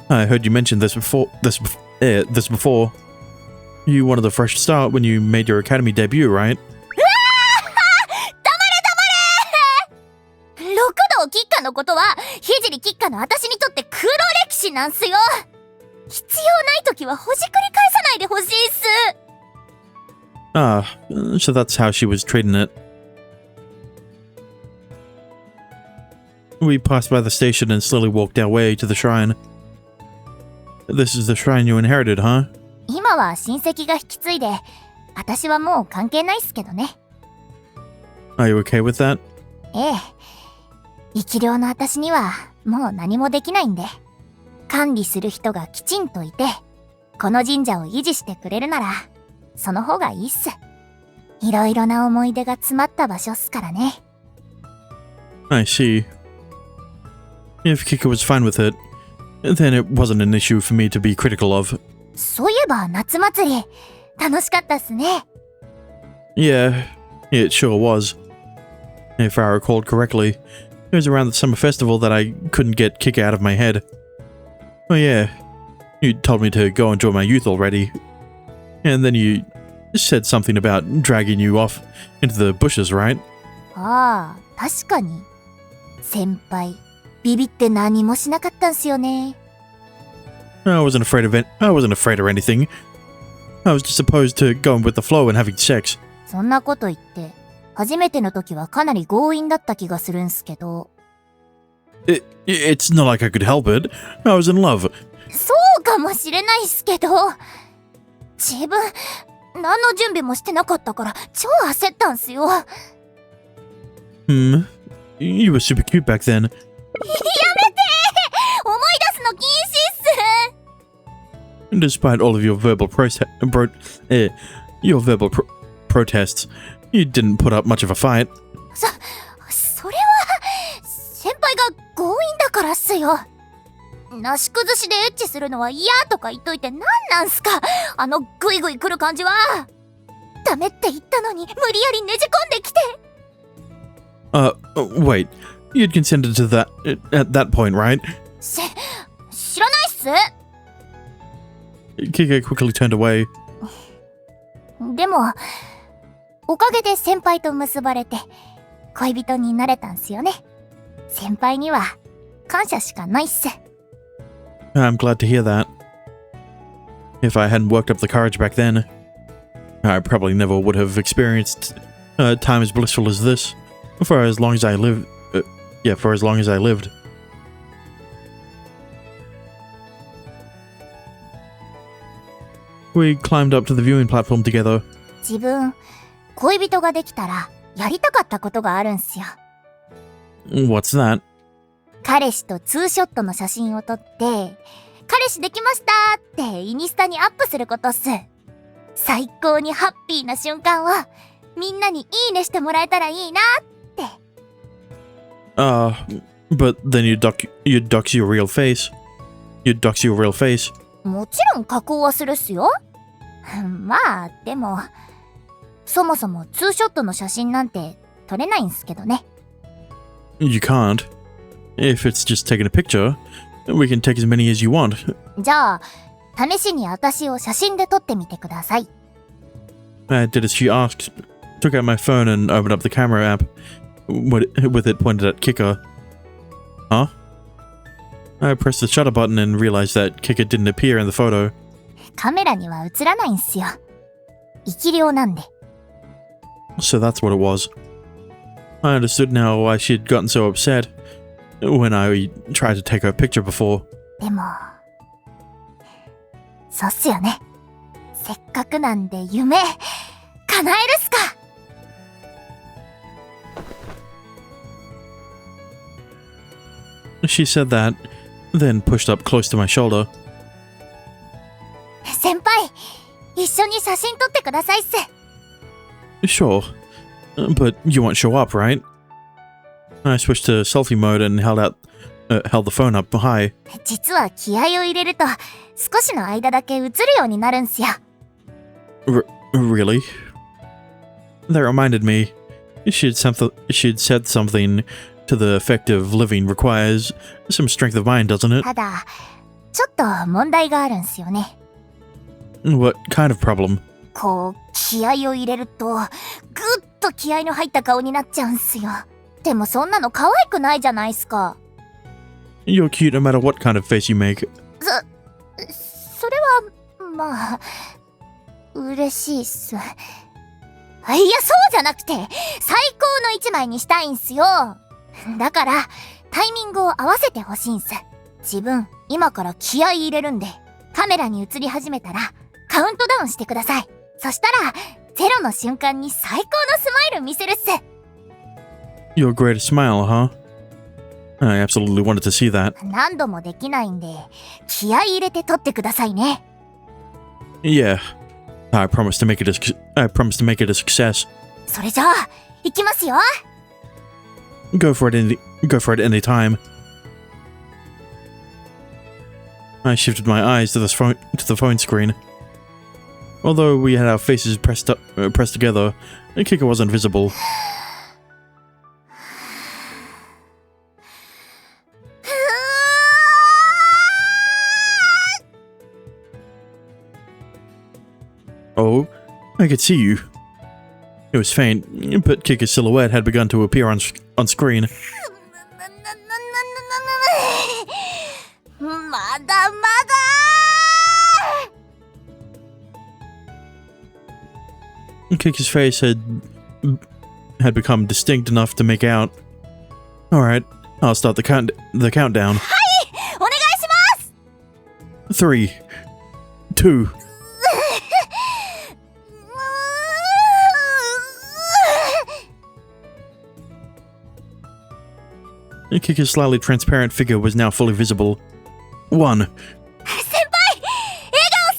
I heard you mention this before. You wanted a fresh start when you made your academy debut, right? 六道吉花のことは、聖吉花の私にとって黒歴史なんすよ。必要ない時はほじくり返さないでほしいっす。Ah, so that's how she was treating it. We passed by the station and slowly walked our way to the shrine. This is the shrine you inherited, huh? 今は親戚が引き継いで、私はもう関係ないっすけどね。Are you okay with that? ええ。生き量の私にはもう何もできないんで、管理する人がきちんといて、この神社を維持してくれるなら、その方がいいっす。いろいろな思い出が詰まった場所っすからね。I see. If Kika was fine with it, then it wasn't an issue for me to be critical of. そういえば夏祭り、楽しかったっすね。Yeah, it sure was. If I recalled correctly, it was around the summer festival that I couldn't get Kika out of my head. Oh yeah, you told me to go enjoy my youth already. And then you said something about dragging you off into the bushes, right? ああ、確かに。先輩、ビビって何もしなかったんすよね。I wasn't afraid of or anything. I was just supposed to go with the flow and having sex. そんなこと言って、初めての時はかなり強引だった気がするんすけど。It's not like I could help it. I was in love. そうかもしれないっすけど、自分、何の準備もしてなかったから、超焦ったんすよ。You were super cute back then. やめて！思い出すの禁止っす！ Despite all of your verbal protests, you didn't put up much of a fight. それは、先輩が強引だからっすよ。なし崩しでエッチするのは嫌とか言っといて何なんすか、あのグイグイ来る感じは。ダメって言ったのに無理やりねじ込んできて。Wait. You'd consented to that at that point, right? 知らないっす。Kike quickly turned away. でも、おかげで先輩と結ばれて、恋人になれたんすよね。先輩には感謝しかないっす。I'm glad to hear that. If I hadn't worked up the courage back then, I probably never would have experienced time as blissful as this for as long as I lived. For as long as I lived. We climbed up to the viewing platform together. 自分、恋人ができたらやりたかったことがあるんすよ。What's that? 彼氏とツーショットの写真を撮って、彼氏できましたってインスタにアップすることっす。最高にハッピーな瞬間をみんなにいいねしてもらえたらいいなって。But then you'd dox your real face. You'd dox your real face. もちろん加工はするっすよ。まあ、でも、そもそもツーショットの写真なんて撮れないんすけどね。You can't. If it's just taking a picture, we can take as many as you want. じゃあ、試しに私を写真で撮ってみてください。I did as she asked, took out my phone and opened up the camera app, with it pointed at Kika. Huh? I pressed the shutter button and realized that Kika didn't appear in the photo. カメラには映らないんすよ。生き量なんで。So that's what it was. I understood now why she'd gotten so upset when I tried to take her picture before. でも、そうっすよね。せっかくなんで夢、叶えるっすか。She said that, then pushed up close to my shoulder. 先輩、一緒に写真撮ってくださいっす。Sure, but you won't show up, right? I switched to selfie mode and held the phone up high. 実は気合を入れると、少しの間だけ映るようになるんすよ。Really? That reminded me. She'd said something to the effect of living requires some strength of mind, doesn't it? ただ、ちょっと問題があるんすよね。What kind of problem? こう、気合を入れると、ぐっと気合の入った顔になっちゃうんすよ。でもそんなの可愛くないじゃないっすか。You're cute no matter what kind of face you make. それは、まあ、嬉しいっす。いや、そうじゃなくて、最高の一枚にしたいんすよ。だから、タイミングを合わせてほしいんす。自分、今から気合い入れるんで、カメラに映り始めたら、カウントダウンしてください。そしたら、ゼロの瞬間に最高のスマイル見せるっす。Your greatest smile, huh? I absolutely wanted to see that. 何度もできないんで、気合い入れて撮ってくださいね。Yeah. I promise to make it a success. それじゃあ、行きますよ。Go for it any time. I shifted my eyes to the phone screen. Although we had our faces pressed together, Kika wasn't visible. Oh, I could see you. It was faint, but Kika's silhouette had begun to appear on screen. まだまだ Kika's face had become distinct enough to make out. All right, I'll start the countdown. お願いします。3, 2. Kika's slightly transparent figure was now fully visible. 1. 先輩笑顔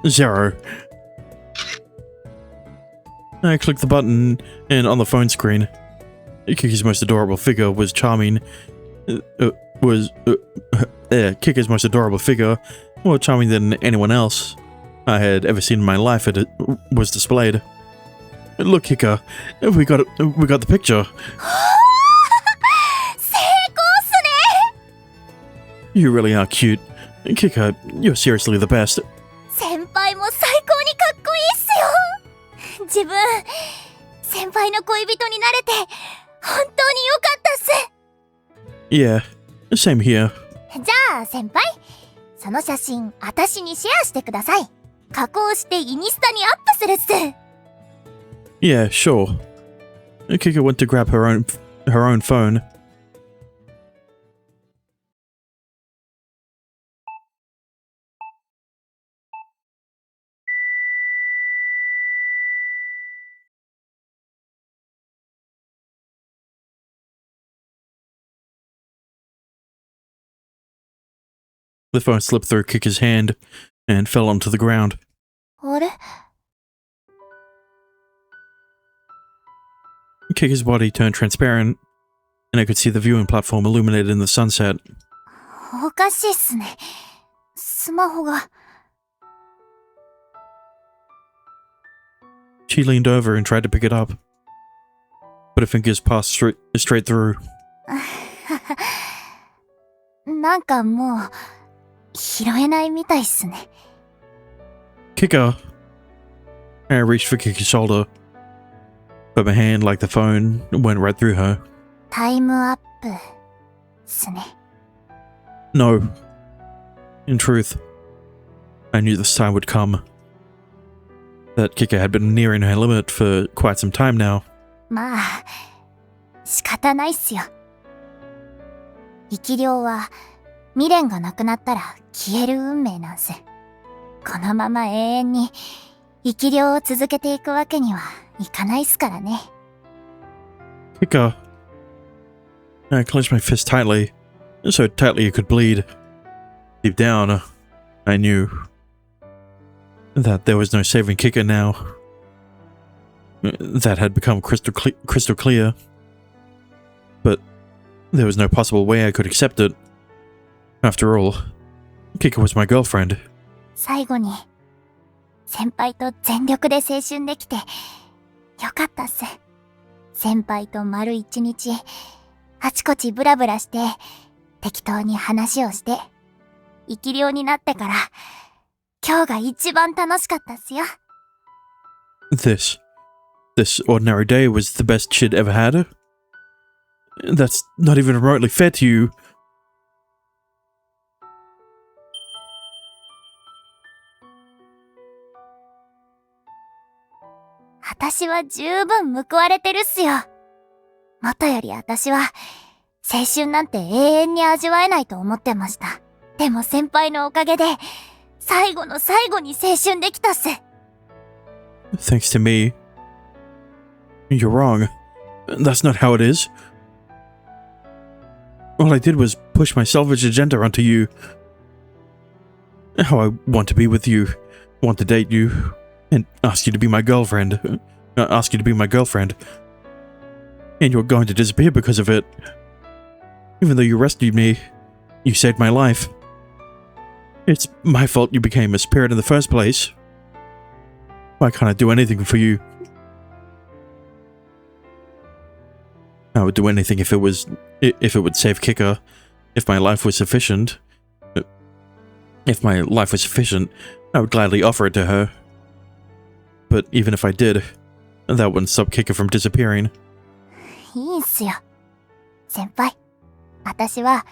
っす 0. I clicked the button, and on the phone screen, Kika's most adorable figure was charming. Kika's most adorable figure, more charming than anyone else I had ever seen in my life. It was displayed. Look, Kika, we got the picture. 成功っすね You really are cute, Kika. You're seriously the best. 先輩も最高にかっこいいっすよ自分先輩の恋人になれて本当に良かったっす Yeah, same here. じゃあ先輩その写真私にシェアしてください加工してインスタにアップするっす Yeah, sure. Kika went to grab her own phone. The phone slipped through Kika's hand and fell onto the ground. あれ Kika's body turned transparent, and I could see the viewing platform illuminated in the sunset. おかしいっすねスマホが She leaned over and tried to pick it up, but her fingers passed straight through. なんかもう拾えないみたいっすね Kika! I reached for Kika's shoulder, but my hand, like the phone, went right through her. タイムアップっすね No. In truth, I knew this time would come. That Kika had been nearing her limit for quite some time now. まあ仕方ないっすよ生き量は未練がなくなったら消える運命なんすこのまま永遠に生き量を続けていくわけにはいかないっすからね Kika. I clenched my fist tightly, so tightly it could bleed. Deep down, I knew that there was no saving Kika now. That had become crystal clear. But there was no possible way I could accept it. After all, Kika was my girlfriend. 最後に先輩と全力で青春できてよかったっす先輩と丸一日あちこちブラブラして適当に話をして生き量になってから今日が一番楽しかったっすよ This ordinary day was the best she'd ever had? That's not even remotely fair to you. 私は十分報われてるっすよもとより私は青春なんて永遠に味わえないと思ってましたでも先輩のおかげで最後の最後に青春できたっす Thanks to me. You're wrong. That's not how it is. All I did was push my selfish agenda onto you. How I want to be with you, want to date you, and ask you to be my girlfriend. And you're going to disappear because of it. Even though you rescued me, you saved my life. It's my fault you became a spirit in the first place. Why can't I do anything for you? I would do anything if it would save Kika. If my life was sufficient. If my life was sufficient, I would gladly offer it to her. But even if I did, that wouldn't stop Kika from disappearing. いいんすよ先輩私は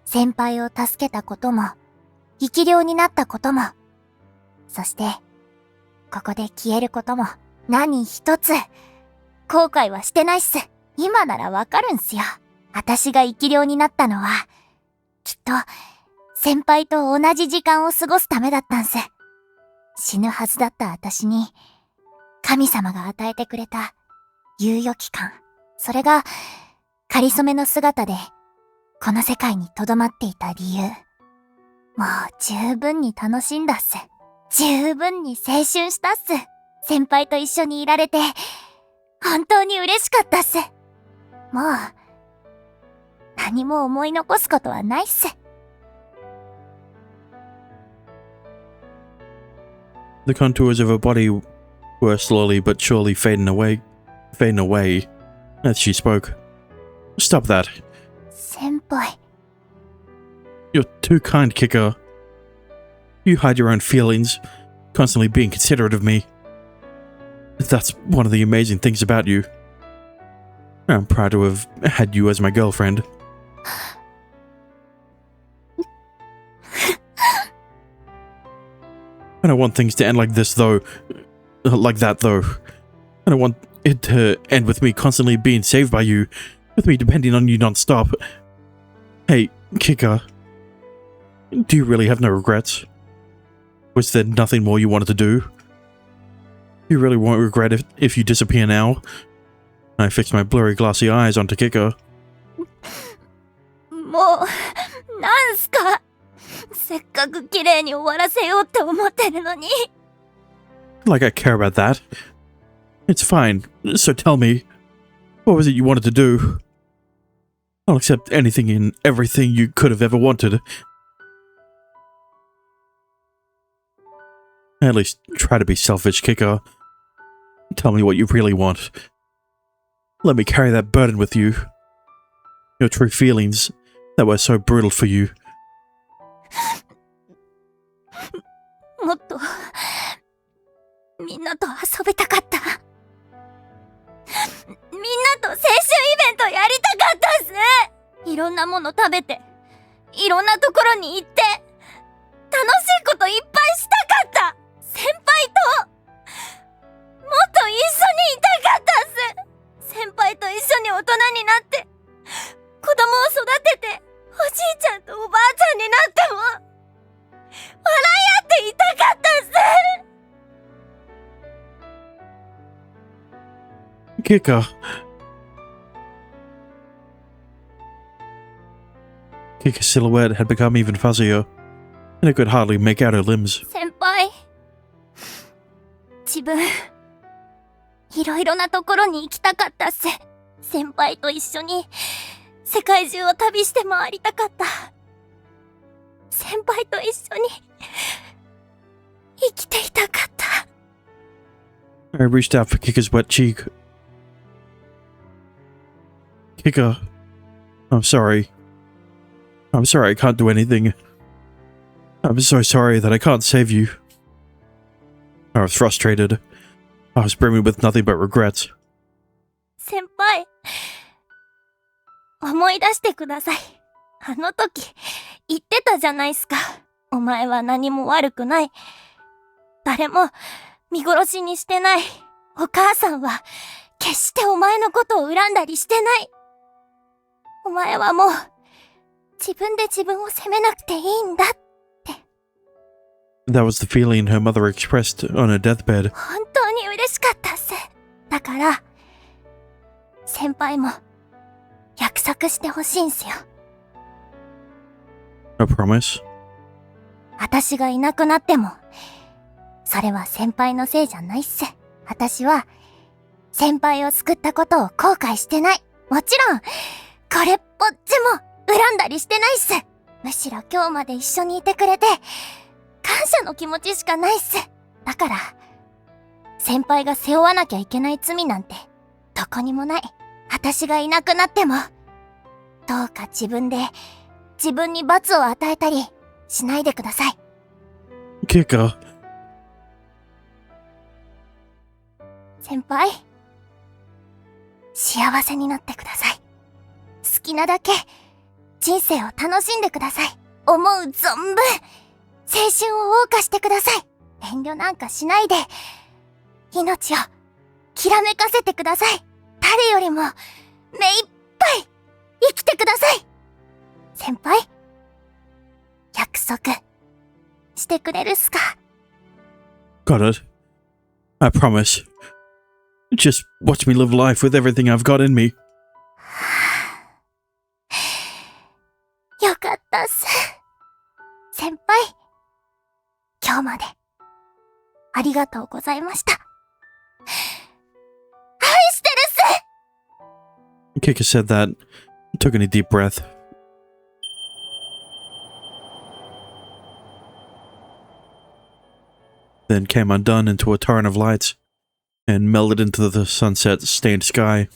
先輩を助けたことも生き量になったこともそしてここで消えることも何一つ後悔はしてないっす今ならわかるんすよ私が生き量になったのはきっと先輩と同じ時間を過ごすためだったんす。死ぬはずだった私に、神様が与えてくれた猶予期間。それが、仮初めの姿で、この世界に留まっていた理由。もう十分に楽しんだっす。十分に青春したっす。先輩と一緒にいられて、本当に嬉しかったっす。もう、何も思い残すことはないっす。The contours of her body were slowly but surely fading away as she spoke. Stop that. 先輩。You're too kind, Kika. You hide your own feelings, constantly being considerate of me. That's one of the amazing things about you. I'm proud to have had you as my girlfriend. I don't want things to end like this, though. Like that, though. I don't want it to end with me constantly being saved by you, with me depending on you non-stop. Hey, Kika. Do you really have no regrets? Was there nothing more you wanted to do? You really won't regret it if you disappear now? I fixed my blurry glassy eyes onto Kika. もう、なんすか。せっかく綺麗に終わらせようって思ってるのに。Like I care about that. It's fine, so tell me, what was it you wanted to do? I'll accept anything and everything you could have ever wanted. At least try to be selfish, Kika. Tell me what you really want. Let me carry that burden with you. Your true feelings that were so brutal for you. もっと、みんなと遊びたかった。みんなと青春イベントやりたかったっす。いろんなもの食べて、いろんなところに行って、楽しいこといっぱいしたかった。先輩と、もっと一緒にいたかったっす。先輩と一緒に大人になって、子供を育てて、おじいちゃんとおばあちゃんになっても、笑い合っていたかったっす。Kika. Kika's silhouette had become even fuzzier, and I could hardly make out her limbs. 先輩。自分、いろいろなところに行きたかったっす。先輩と一緒に、世界中を旅して回りたかった。先輩と一緒に、生きていたかった。I reached out for Kika's wet cheek. Kika, I'm sorry. I'm sorry I can't do anything. I'm so sorry that I can't save you. I was frustrated. I was brimming with nothing but regrets. 先輩、思い出してください。あの時、言ってたじゃないっすか。お前は何も悪くない。誰も見殺しにしてない。お母さんは決してお前のことを恨んだりしてない。お前はもう自分で自分を責めなくていいんだって。That was the feeling her mother expressed on her deathbed. 本当に嬉しかったっす。だから、先輩も約束してほしいんすよ。A promise? 私がいなくなっても、それは先輩のせいじゃないっす。私は、先輩を救ったことを後悔してない。もちろん、これっぽっちも恨んだりしてないっす。むしろ今日まで一緒にいてくれて、感謝の気持ちしかないっす。だから、先輩が背負わなきゃいけない罪なんて、どこにもない。私がいなくなっても、どうか自分に罰を与えたりしないでください。Kika. 先輩、幸せになってください。好きなだけ人生を楽しんでください。思う存分青春を謳歌してください。遠慮なんかしないで命をきらめかせてください。誰よりも目いっぱい生きてください。先輩、約束してくれるっすか。 Got it. I promise. Just watch me live life with everything I've got in me. よかったっす。先輩、今日までありがとうございました。愛してるっす。 Kika said that, took in a deep breath. Then came undone into a torrent of lights and melted into the sunset-stained sky.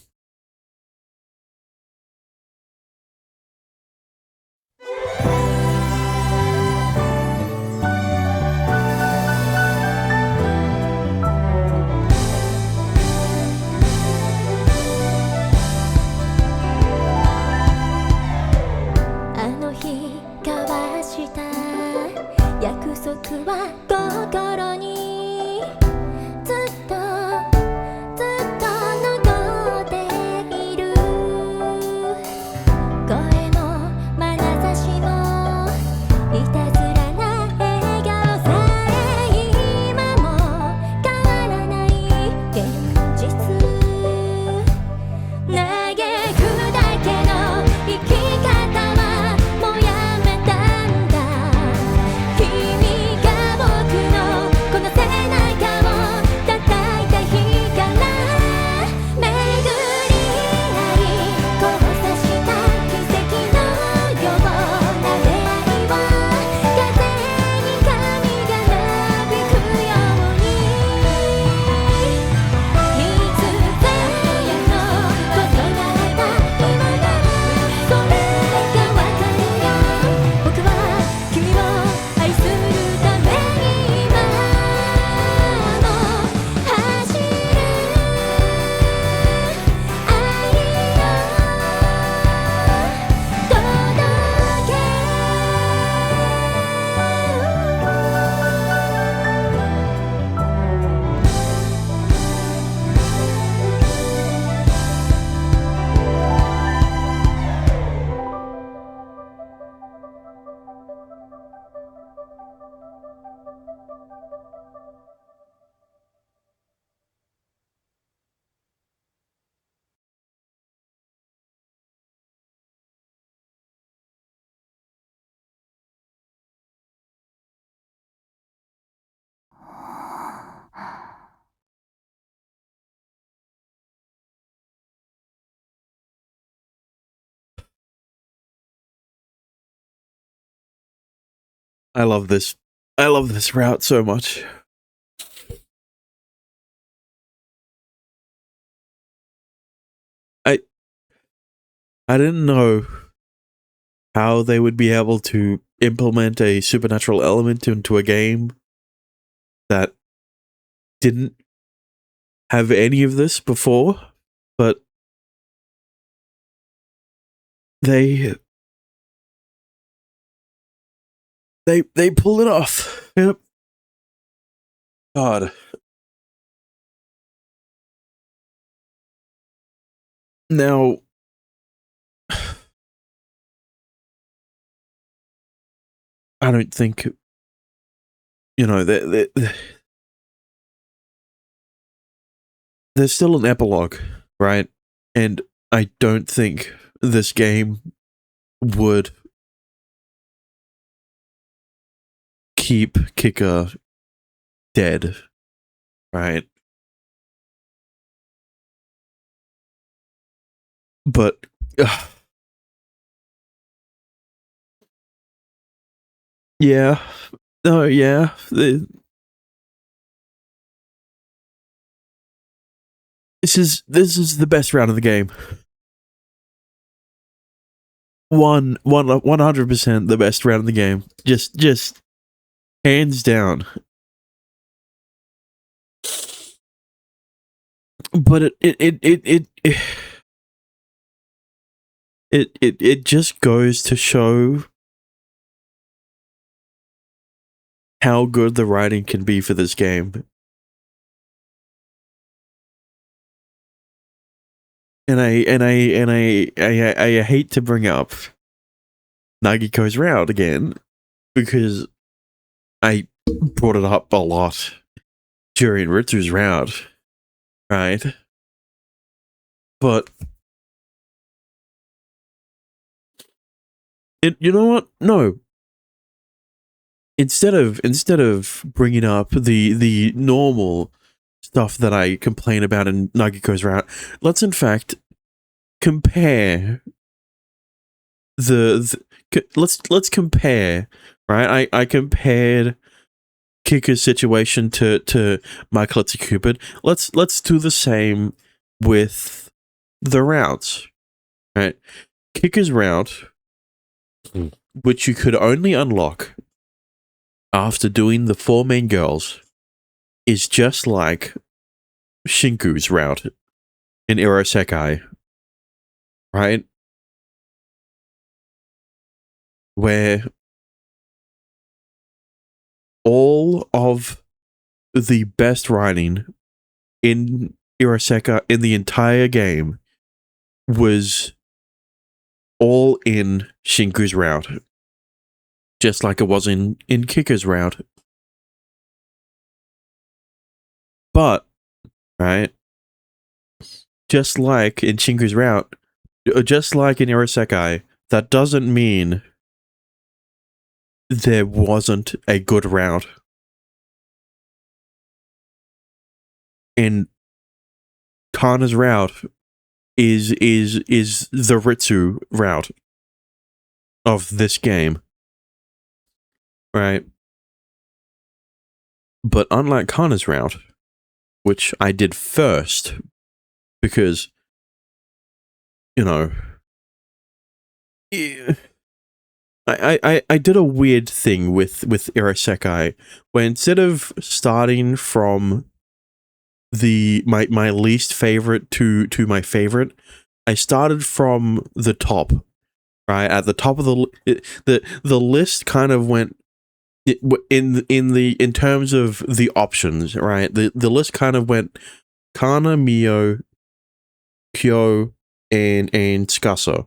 I love this. I love this route so much. I didn't know how they would be able to implement a supernatural element into a game that didn't have any of this before, but they pull it off. Yep. God. Now, I don't think, you know, there's still an epilogue, right? And I don't think this game would keep Kika dead, right? But yeah, no, yeah. This is the best round of the game. 100% the best round of the game. Just hands down. But it just goes to show how good the writing can be for this game. And I hate to bring up Nagiko's route again, because I brought it up a lot during Ritsu's route, right? But you know what? No. Instead of bringing up the normal stuff that I complain about in Nagiko's route, let's in fact compare let's compare, right? I compared Kika's situation to Michael Cupid. Let's do the same with the routes, right? Kika's route, which you could only unlock after doing the 4 main girls, is just like Shinku's route in Irosekai, right? Where all of the best writing in Irosekai in the entire game was all in Shinku's route, just like it was in Kika's route. But, right, just like in Shinku's route, just like in Irosekai, that doesn't mean there wasn't a good route. And Kana's route is the Ritsu route of this game, right? But unlike Kana's route, which I did first, because, you know, I did a weird thing with Irosekai, where instead of starting from my least favorite to my favorite, I started from the top, right? At the top of the list kind of went in terms of the options, right? The list kind of went Kana, Mio, Kyo, and Tsukasa.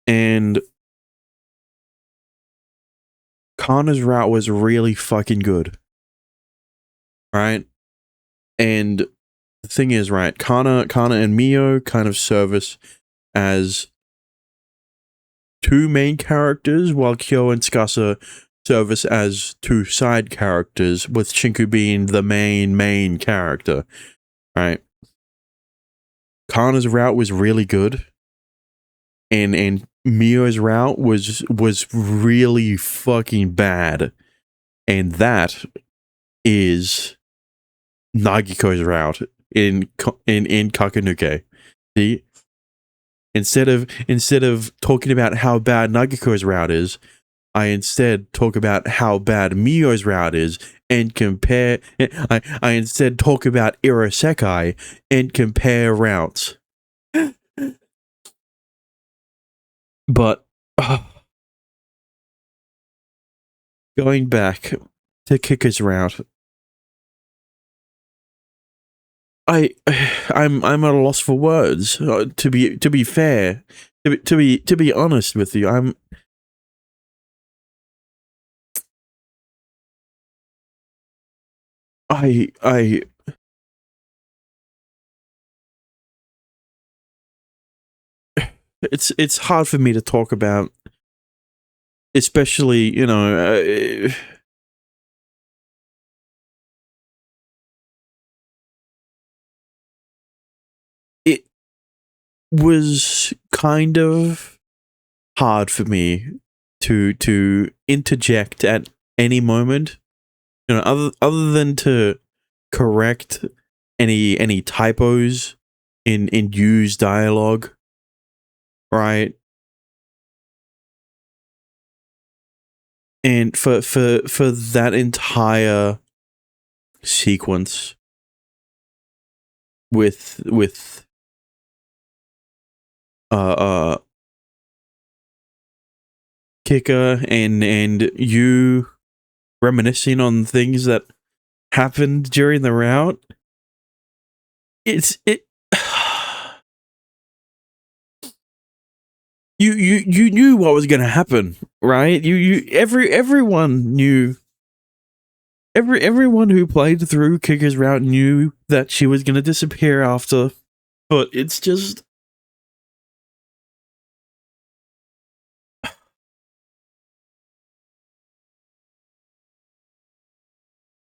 And Kana's route was really fucking good, right? And the thing is, right, Kana and Mio kind of service as 2 main characters, while Kyo and Tsukasa service as 2 side characters, with Shinku being the main character, right? Kana's route was really good, and Mio's route was really fucking bad, and that is Nagiko's route in Kakenuke. See, instead of talking about how bad Nagiko's route is, I instead talk about how bad Mio's route is and compare. I instead talk about Irosekai and compare routes. But going back to Kika's route, I'm at a loss for words. To be fair, to be honest with you, it's hard for me to talk about, especially, you know, it was kind of hard for me to interject at any moment, you know, other than to correct any typos in used dialogue, right? And for that entire sequence with Kika and you reminiscing on things that happened during the route, it you knew what was gonna happen, right? Everyone knew. Everyone who played through Kika's route knew that she was gonna disappear after, but it's just.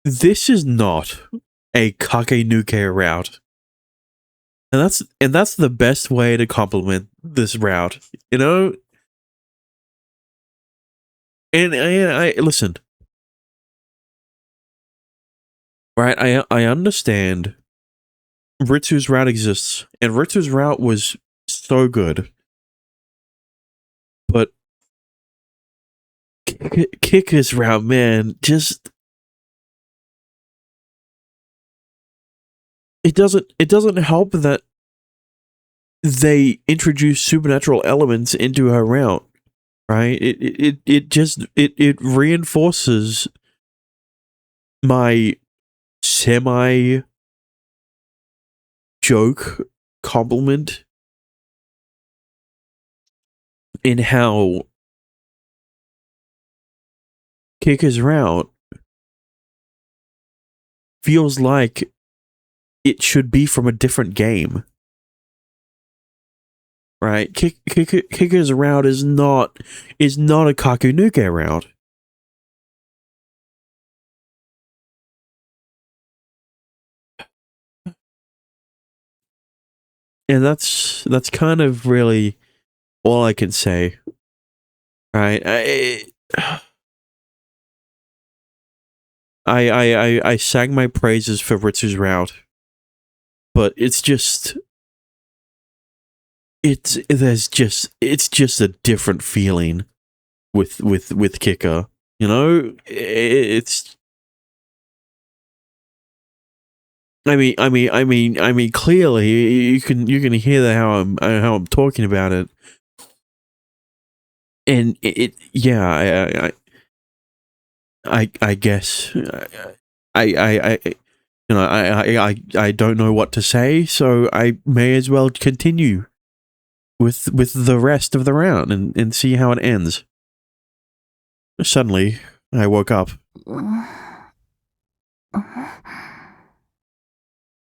This is not a Kakenuke route. And that's the best way to compliment this route, you know? And I listen. Right, I understand Ritsu's route exists, and Ritsu's route was so good. But Kika's route, man, just it doesn't help that they introduce supernatural elements into her route, right? It reinforces my semi joke compliment in how Kika's route feels like it should be from a different game. Right? Kika's route is not a Kakenuke route. And that's kind of really all I can say. Right? I sang my praises for Ritsu's route, but it's just a different feeling with Kika. You know, it's. I mean. Clearly, you can hear how I'm talking about it, and yeah. I guess I don't know what to say, so I may as well continue with the rest of the round and see how it ends. Suddenly, I woke up.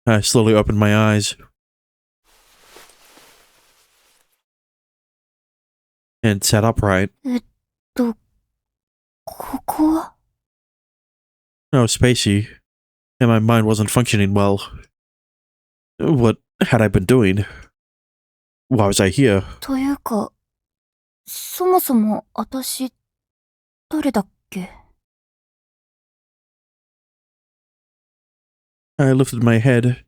I slowly opened my eyes and sat upright. ここは Oh, spacey, and my mind wasn't functioning well. What had I been doing? Why was I here? というか、そもそも私、誰だっけ I lifted my hand,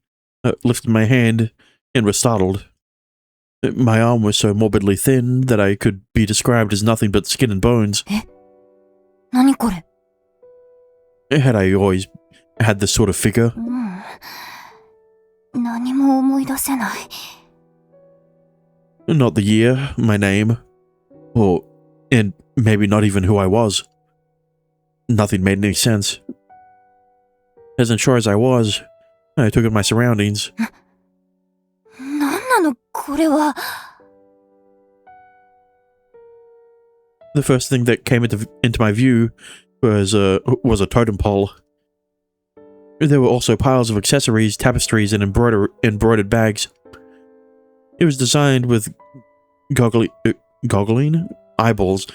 and was startled. My arm was so morbidly thin that I could be described as nothing but skin and bones. 何これ Had I always had this sort of figure? 何も思い出せない。 Not the year, my name, and maybe not even who I was. Nothing made any sense. As unsure as I was, I took in my surroundings. 何なのこれは The first thing that came into my view was a totem pole. There were also piles of accessories, tapestries, and embroidered bags. It was designed with goggling eyeballs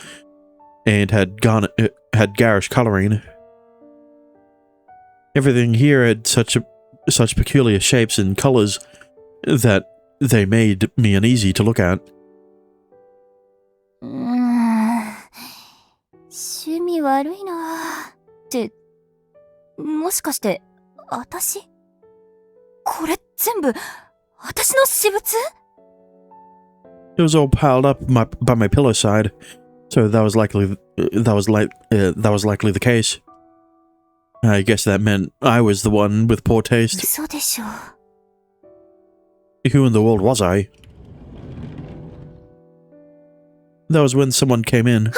and had garish coloring. Everything here had such peculiar shapes and colors that they made me uneasy to look at. 趣味悪いなって、もしかして、私これ全部、私の私物 It was all piled up by my pillow side, so that was likely the case. I guess that meant I was the one with poor taste. 嘘でしょ Who in the world was I? That was when someone came in. 目を覚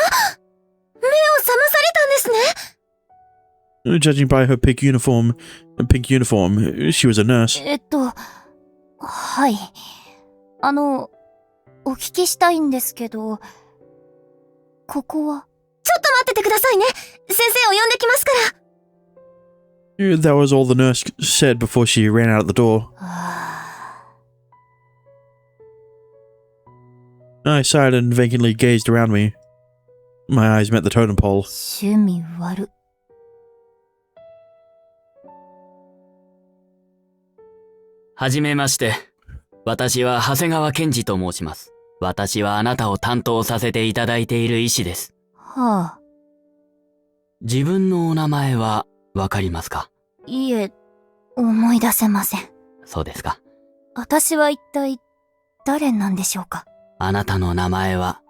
まされたんですね Judging by her pink uniform, she was a nurse. はい。お聞きしたいんですけど、ここは？ちょっと待っててくださいね。先生を呼んできますから。That was all the nurse said before she ran out the door. I sighed and vacantly gazed around me. My eyes met the totem pole. 趣味悪。はじめまして。私は長谷川健二と申します。私はあなたを担当させていただいている医師です。はあ。自分のお名前はわかりますか？いえ、思い出せません。そうですか。私は一体誰なんでしょうか？あなたの名前は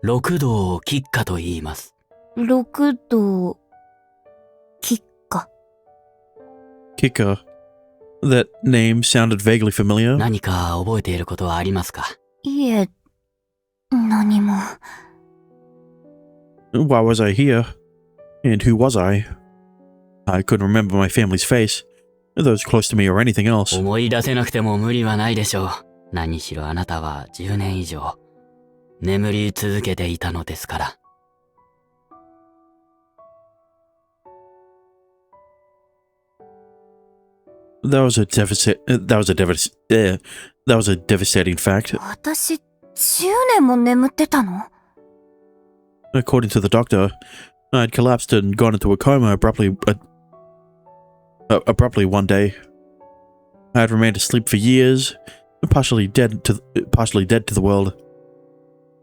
六道吉花と言います。六道吉花。Kika. That name sounded vaguely familiar. 何か覚えていることはありますか？いえ、何も。Why was I here? And who was I? I couldn't remember my family's face, those close to me or anything else. 思い出せなくても無理はないでしょう。何しろあなたは10年以上眠り続けていたのですから。That was a devastating fact. 私、10年も眠ってたの？ According to the doctor, I'd collapsed and gone into a coma abruptly one day. I had remained asleep for years, partially dead to the world.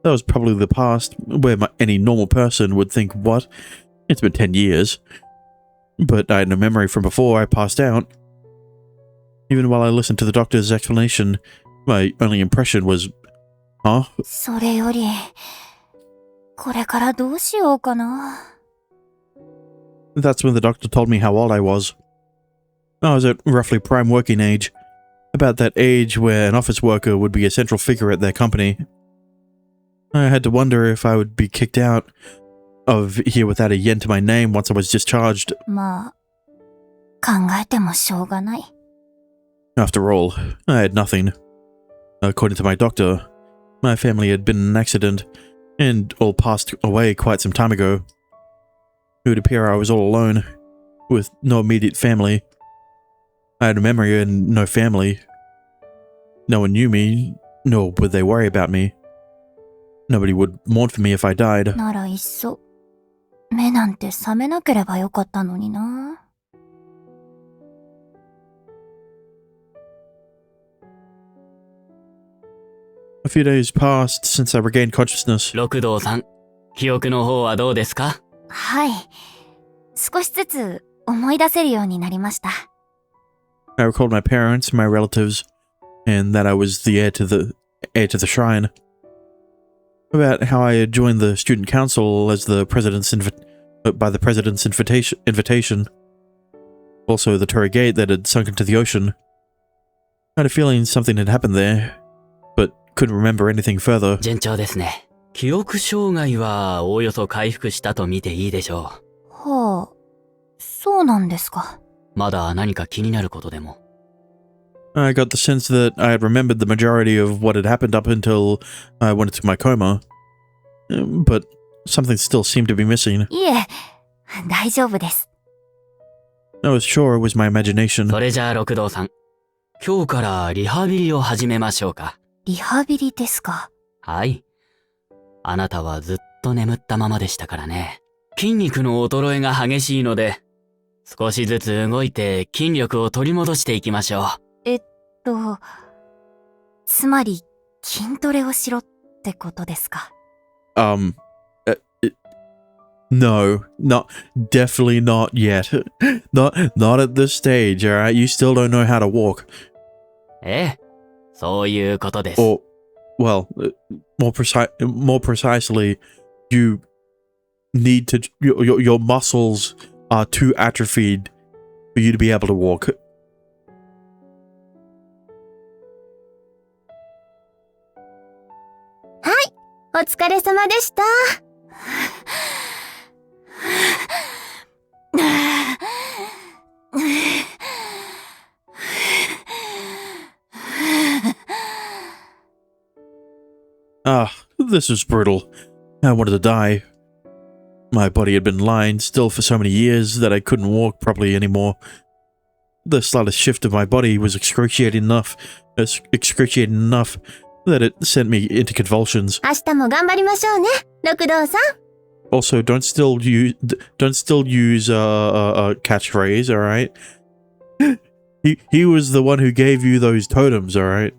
That was probably the past, where any normal person would think, what? It's been 10 years. But I had no memory from before I passed out. Even while I listened to the doctor's explanation, my only impression was, huh? それより、これからどうしようかな。That's when the doctor told me how old I was. I was at roughly prime working age, about that age where an office worker would be a central figure at their company. I had to wonder if I would be kicked out of here without a yen to my name once I was discharged. まあ、考えてもしょうがない。After all, I had nothing. According to my doctor, my family had been in an accident, and all passed away quite some time ago. It would appear I was all alone, with no immediate family. I had a memory and no family. No one knew me, nor would they worry about me. Nobody would mourn for me if I died. ならいっそ、目なんて覚めなければよかったのにな。A few days passed since I regained consciousness. 六道さん、記憶の方はどうですか？はい。少しずつ思い出せるようになりました。I recalled my parents, my relatives, and that I was the heir to the shrine. About how I had joined the student council as by the president's invitation. Also the Torii Gate that had sunk into the ocean. I had a feeling something had happened there, but couldn't remember anything further. 順調ですね。記憶障害はおおよそ回復したと見ていいでしょはあ、そうなんですか。う。まだ何か気になることでも。I got the sense that I had remembered the majority of what had happened up until I went into my coma. But something still seemed to be missing. いえ、大丈夫です。I was sure it was my imagination. それじゃあ六道さん、今日からリハビリを始めましょうか。リハビリですか。はい。あなたはずっと眠ったままでしたからね。筋肉の衰えが激しいので、少しずつ動いて筋力を取り戻していきましょう。つまり筋トレをしろってことですか。No, definitely not yet. Not at this stage, alright? You still don't know how to walk. ええ、そういうことです。Or, well, more precisely, you need to, your muscles are too atrophied for you to be able to walk. お疲れ様でした。This was brutal. I wanted to die. My body had been lying still for so many years that I couldn't walk properly anymore. The slightest shift of my body was excruciating enough that it sent me into convulsions. 明日も頑張りましょうね、六道さん。 Also, don't still use a catchphrase, all right? He was the one who gave you those totems, all right?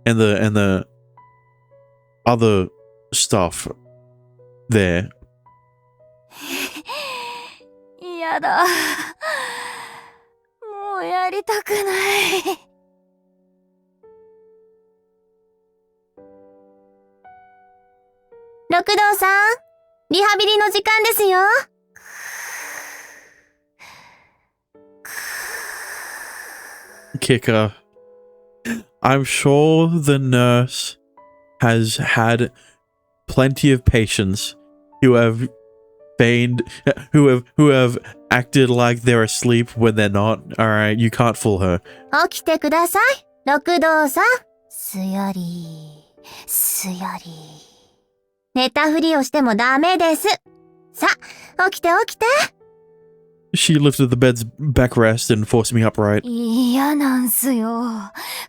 And the other stuff there. やだ。もうやりたくない。六道さん、リハビリの時間ですよ。Kicker. I'm sure the nurse has had plenty of patients who have acted like they're asleep when they're not. All right, you can't fool her. 起きてください、六道さん。すより、すより。寝たふりをしてもダメです。さあ、起きて起きて。She lifted the bed's backrest and forced me upright. 嫌なんすよ。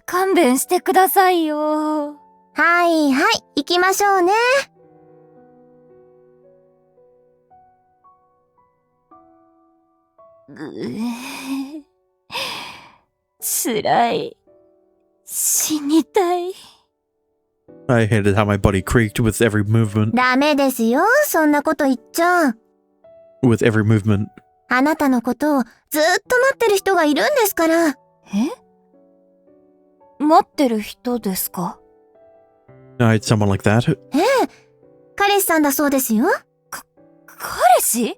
勘弁してくださいよ。はいはい、行きましょうね。つらい。死にたい。I hated how my body creaked with every movement. ダメですよ、そんなこと言っちゃ。 With every movement. あなたのことをずっと待ってる人がいるんですから。え？待ってる人ですか？ I had someone like that. ええ、彼氏さんだそうですよ。彼氏？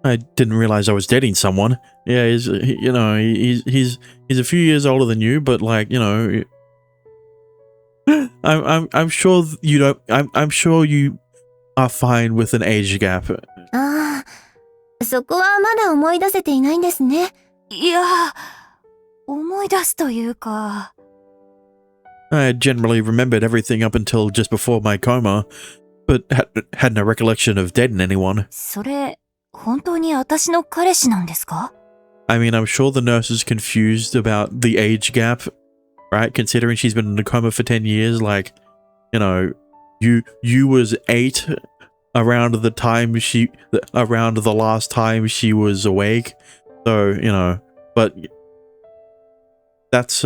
I didn't realize I was dating someone. Yeah, he's a few years older than you, but like, you know, I'm sure you don't. I'm sure you are fine with an age gap. ああ、そこはまだ思い出せていないんですね。いや、思い出すというか。I generally remembered everything up until just before my coma, but had no recollection of dating anyone. それ、本当に私の彼氏なんですか？ I mean, I'm sure the nurse is confused about the age gap, right? Considering she's been in a coma for 10 years, like, you know, you was 8 around the last time she was awake. So, you know, but that's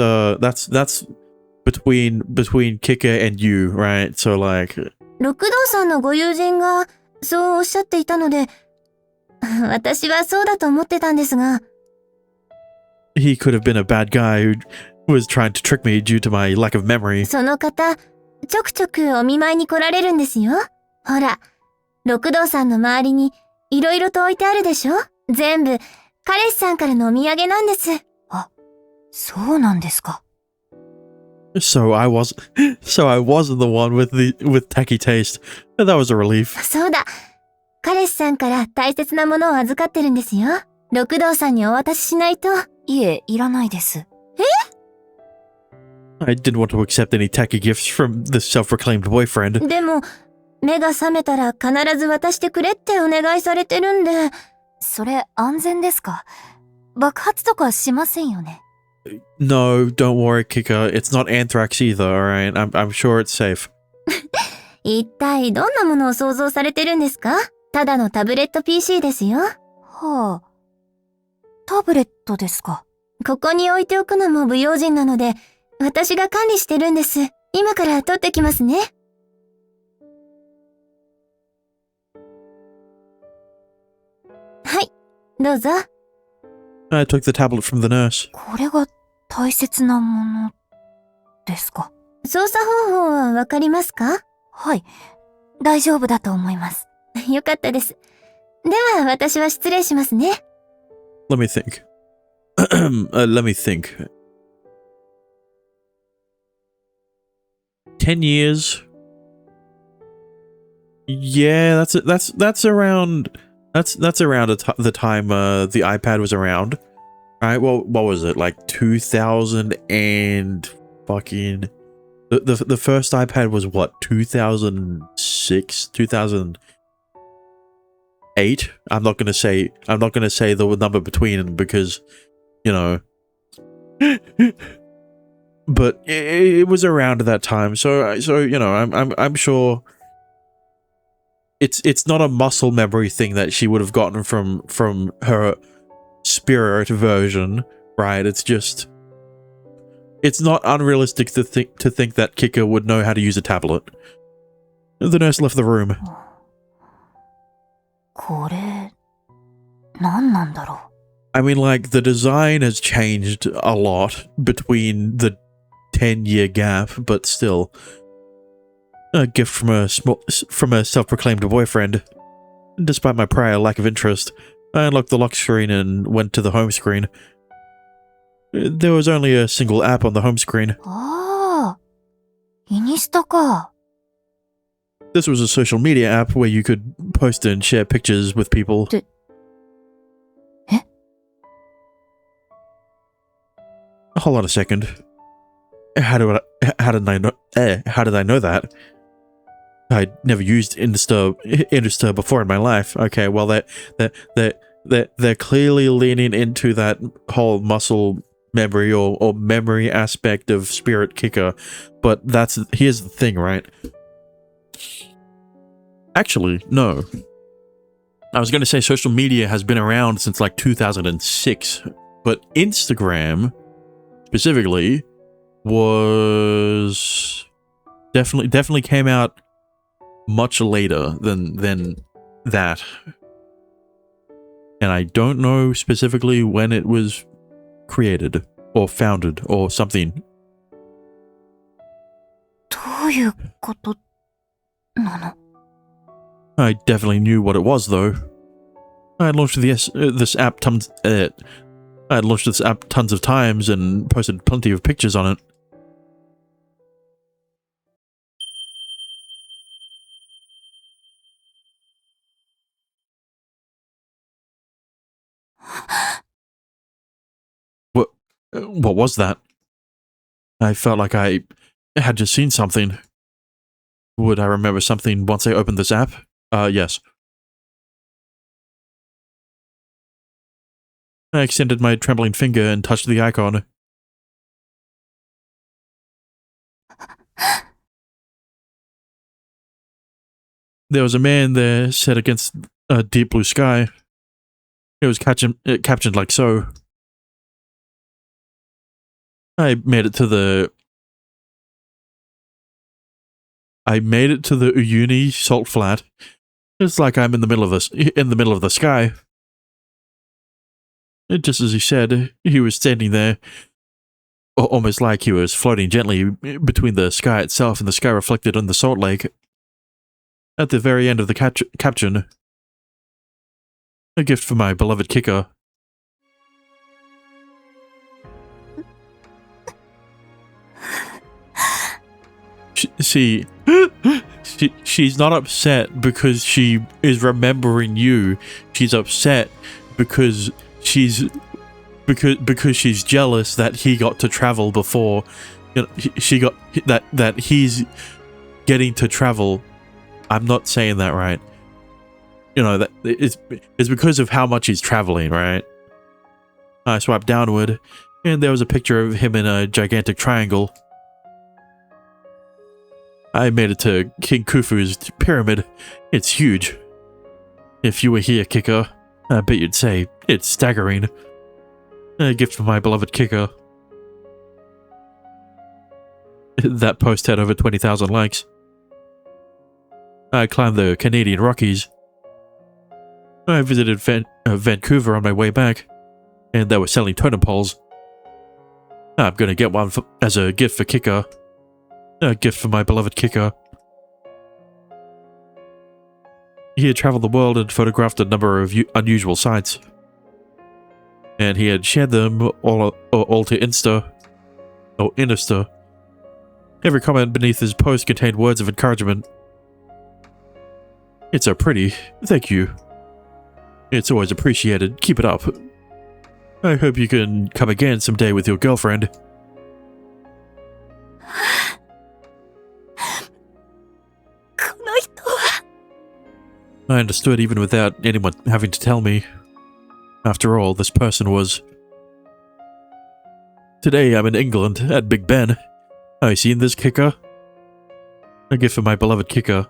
between Kicker and you, right? So like, 六道さんのご友人がそうおっしゃっていたので、私はそうだと思ってたんですが。he could have been a bad guy who was trying to trick me due to my lack of memory. その方、ちょくちょくお見舞いに来られるんですよ。ほら、六道さんの周りにいろいろと置いてあるでしょ？全部、彼氏さんからのお土産なんです。あ、そうなんですか。So I wasn't the one with tacky taste. That was a relief. そうだ。彼氏さんから大切なものを預かってるんですよ。六道さんにお渡ししないと。いえ、いらないです。I didn't want to accept any tacky gifts from the self-proclaimed boyfriend. でも、目が覚めたら必ず渡してくれってお願いされてるんで。それ安全ですか？爆発とかしませんよね。No, don't worry, Kika. It's not anthrax either, alright? I'm sure it's safe. 一体どんなものを想像されてるんですか？ただのタブレット PC ですよ。はあ。タブレットですか。ここに置いておくのも不用心なので、私が管理してるんです。今から取ってきますね。はい、どうぞ。I took the tablet from the nurse. これが大切なものですか。操作方法はわかりますか？はい、大丈夫だと思います。よかったです。では、私は失礼しますね。Let me think. Let me think. 10 years? Yeah, that's around the time the iPad was around. Right? Well, what was it? Like 2000 and fucking The first iPad was what, 2006, 2008? I'm not gonna say the number between them because, you know, but it was around that time. So you know, I'm sure it's not a muscle memory thing that she would have gotten from her spirit version, right? It's just, it's not unrealistic to think that Kika would know how to use a tablet. The nurse left the room. これ、何なんだろう? I mean, like, the design has changed a lot between the 10-year gap, but still. A gift from a self-proclaimed boyfriend. Despite my prior lack of interest, I unlocked the lock screen and went to the home screen. There was only a single app on the home screen. ああ、イニスタか。 This was a social media app where you could post and share pictures with people. Hold on a second. How did I know that? I'd never used Insta before in my life. Okay, well they're clearly leaning into that whole muscle memory or memory aspect of Spirit Kicker. But here's the thing, right? Actually, no. I was going to say social media has been around since like 2006, but Instagram specifically was definitely came out much later than that. And I don't know specifically when it was created or founded or something. どういうことなの? I definitely knew what it was, though. I had launched this app tons of times and posted plenty of pictures on it. What was that? I felt like I had just seen something. Would I remember something once I opened this app? Yes. I extended my trembling finger and touched the icon. There was a man there set against a deep blue sky. It was captioned like so. I made it to the Uyuni salt flat. It's like I'm in the middle of the sky. Just as he said, he was standing there, almost like he was floating gently between the sky itself and the sky reflected on the salt lake. At the very end of the caption, a gift for my beloved Kicker. She's not upset because she is remembering you. She's upset because she's jealous that he got to travel before, you know, she got that he's getting to travel. I'm not saying that right. You know, that it's because of how much he's traveling, right? I swiped downward, and there was a picture of him in a gigantic triangle. I made it to King Khufu's pyramid. It's huge. If you were here, Kicker, I bet you'd say it's staggering. A gift for my beloved Kicker. That post had over 20,000 likes. I climbed the Canadian Rockies. I visited Vancouver on my way back, and they were selling totem poles. I'm gonna get one as a gift for Kicker. A gift for my beloved Kicker. He had traveled the world and photographed a number of unusual sights. And he had shared them all to Insta. Or Insta. Every comment beneath his post contained words of encouragement. It's so pretty. Thank you. It's always appreciated. Keep it up. I hope you can come again someday with your girlfriend. I understood even without anyone having to tell me. After all, this person was... Today I'm in England, at Big Ben. I seen this kicker? A gift for my beloved kicker.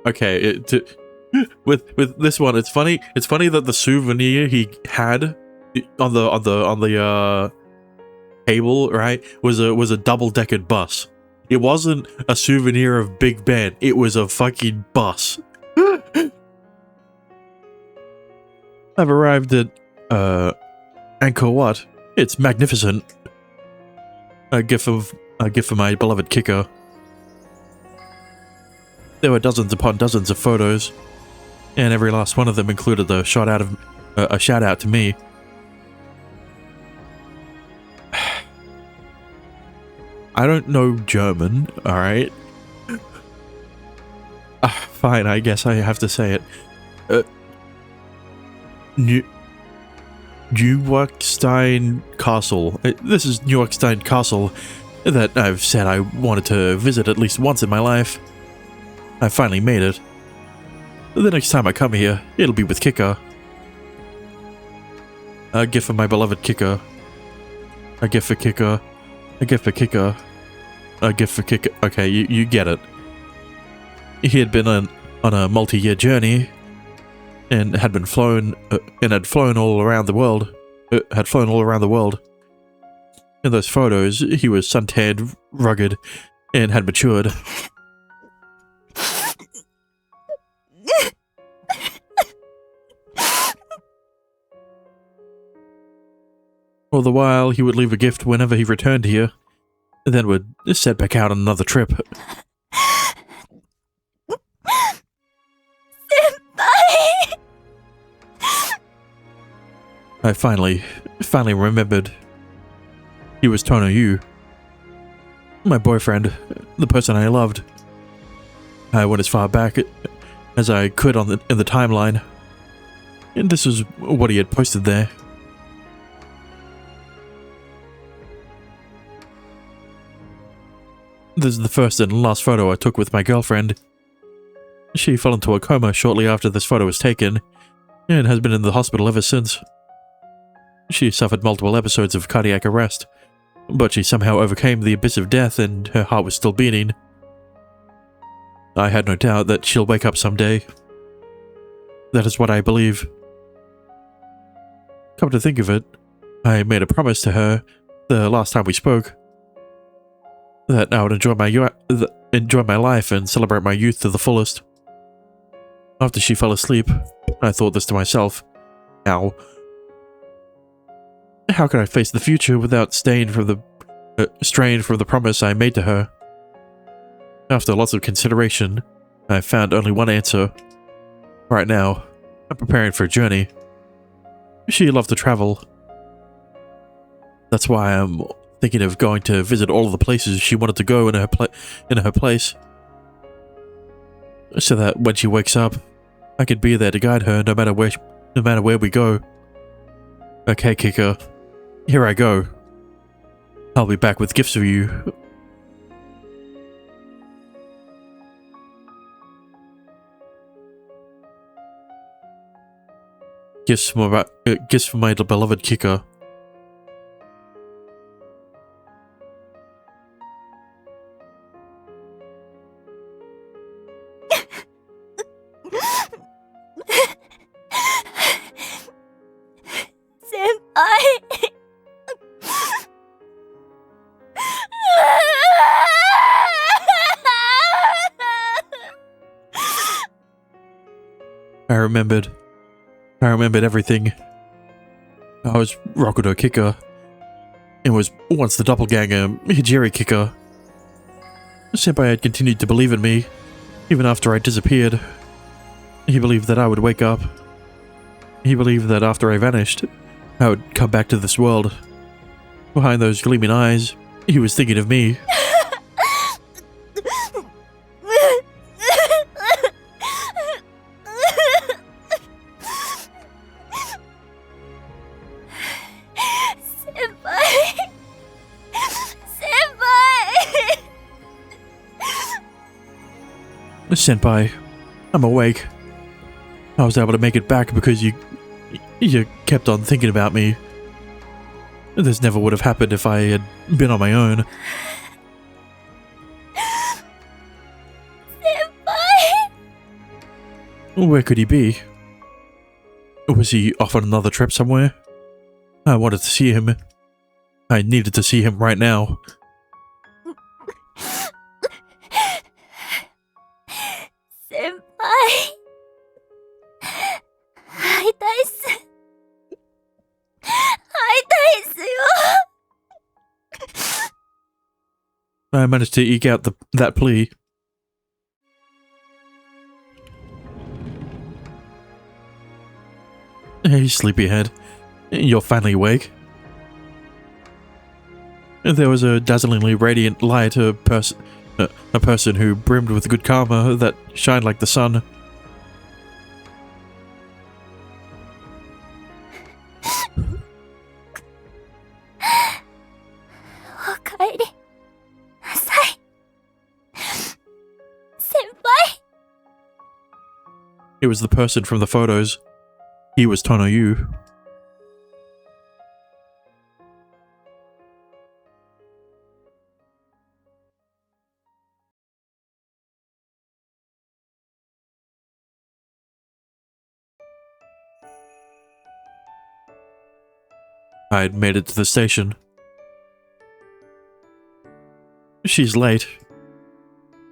Okay, with this one, it's funny. It's funny that the souvenir he had on the table, right, was a double-deckered bus. It wasn't a souvenir of Big Ben. It was a fucking bus. I've arrived at Angkor Wat. It's magnificent. A gift for my beloved kicker. There were dozens upon dozens of photos, and every last one of them included a shout out to me. I don't know German, alright? Fine, I guess I have to say it. Neuwerkstein Castle. This is Neuwerkstein Castle that I've said I wanted to visit at least once in my life. I finally made it. The next time I come here, it'll be with Kicker. A gift for my beloved Kicker. A gift for Kicker. A gift for Kicker. A gift for Kicker. Okay, you get it. He had been on a multi-year journey and had flown all around the world. In those photos, he was suntanned, rugged, and had matured. All the while, he would leave a gift whenever he returned here, and then would set back out on another trip. I finally remembered. He was Tono Yu. My boyfriend, the person I loved. I went as far back as I could in the timeline, and this is what he had posted there. This is the first and last photo I took with my girlfriend. She fell into a coma shortly after this photo was taken, and has been in the hospital ever since. She suffered multiple episodes of cardiac arrest, but she somehow overcame the abyss of death and her heart was still beating. I had no doubt that she'll wake up someday. That is what I believe. Come to think of it, I made a promise to her the last time we spoke that I would enjoy my life and celebrate my youth to the fullest. After she fell asleep, I thought this to myself. How could I face the future without strain from the promise I made to her? After lots of consideration, I found only one answer. Right now, I'm preparing for a journey. She loved to travel. That's why I'm thinking of going to visit all of the places she wanted to go in her place. So that when she wakes up, I could be there to guide her no matter where we go. Okay, Kika. Here I go. I'll be back with gifts for you. Gifts for my beloved Kika. I remembered everything. I was Rokudo Kika, and was once the doppelganger Hijiri Kika. Senpai had continued to believe in me, even after I disappeared. He believed that I would wake up. He believed that after I vanished, I would come back to this world. Behind those gleaming eyes, he was thinking of me. Senpai, I'm awake. I was able to make it back because you kept on thinking about me. This never would have happened if I had been on my own. Where could he be? Was he off on another trip somewhere? I wanted to see him. I needed to see him right now. Senpai. 会いたいっす。会いたいっすよ。 I managed to eke out that plea. Hey, sleepyhead. You're finally awake. There was a dazzlingly radiant light, a person who brimmed with good karma that shined like the sun. おかえりなさい。先輩。 It was the person from the photos. He was Tono Yu. I had made it to the station. She's late.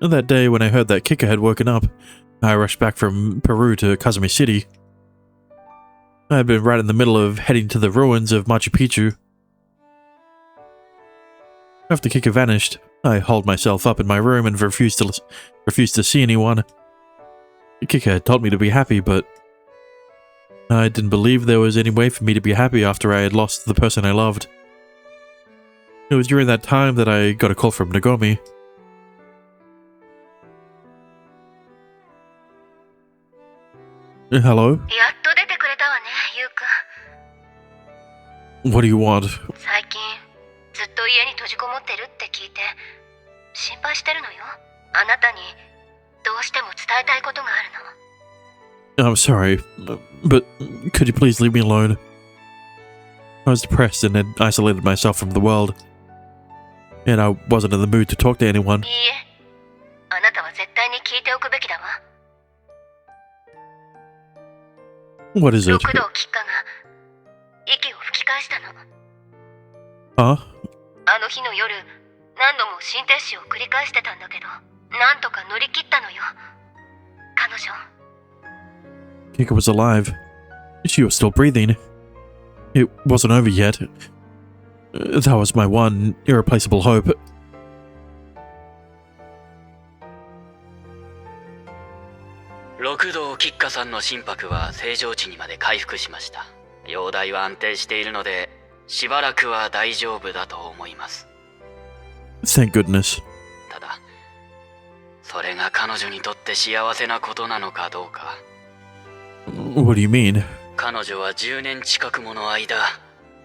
That day when I heard that Kika had woken up, I rushed back from Peru to Kazumi City. I had been right in the middle of heading to the ruins of Machu Picchu. After Kika vanished, I holed myself up in my room and refused to see anyone. Kika had told me to be happy, but I didn't believe there was any way for me to be happy after I had lost the person I loved. It was during that time that I got a call from Nagomi. Hello? やっと出てくれたわね、ゆうくん。 What do you want? 最近ずっと家に閉じこもってるって聞いて心配してるのよ。あなたにどうしても伝えたいことがあるの。 I'm sorry, but could you please leave me alone? I was depressed and had isolated myself from the world, and I wasn't in the mood to talk to anyone. いいえ、あなたは絶対に聞いておくべきだわ。 What is it? 六道吉花が息を吹き返したの。 Huh? あの日の夜、何度も心停止を繰り返してたんだけど、なんとか乗り切ったのよ。彼女。 Kika was alive. She was still breathing. It wasn't over yet. That was my one irreplaceable hope. 六道吉花さんの心拍は正常値にまで回復しました。容体は安定しているので、しばらくは大丈夫だと思います。 Thank goodness. ただ、それが彼女にとって幸せなことなのかどうか。 What do you mean? 彼女は10年近くもの間、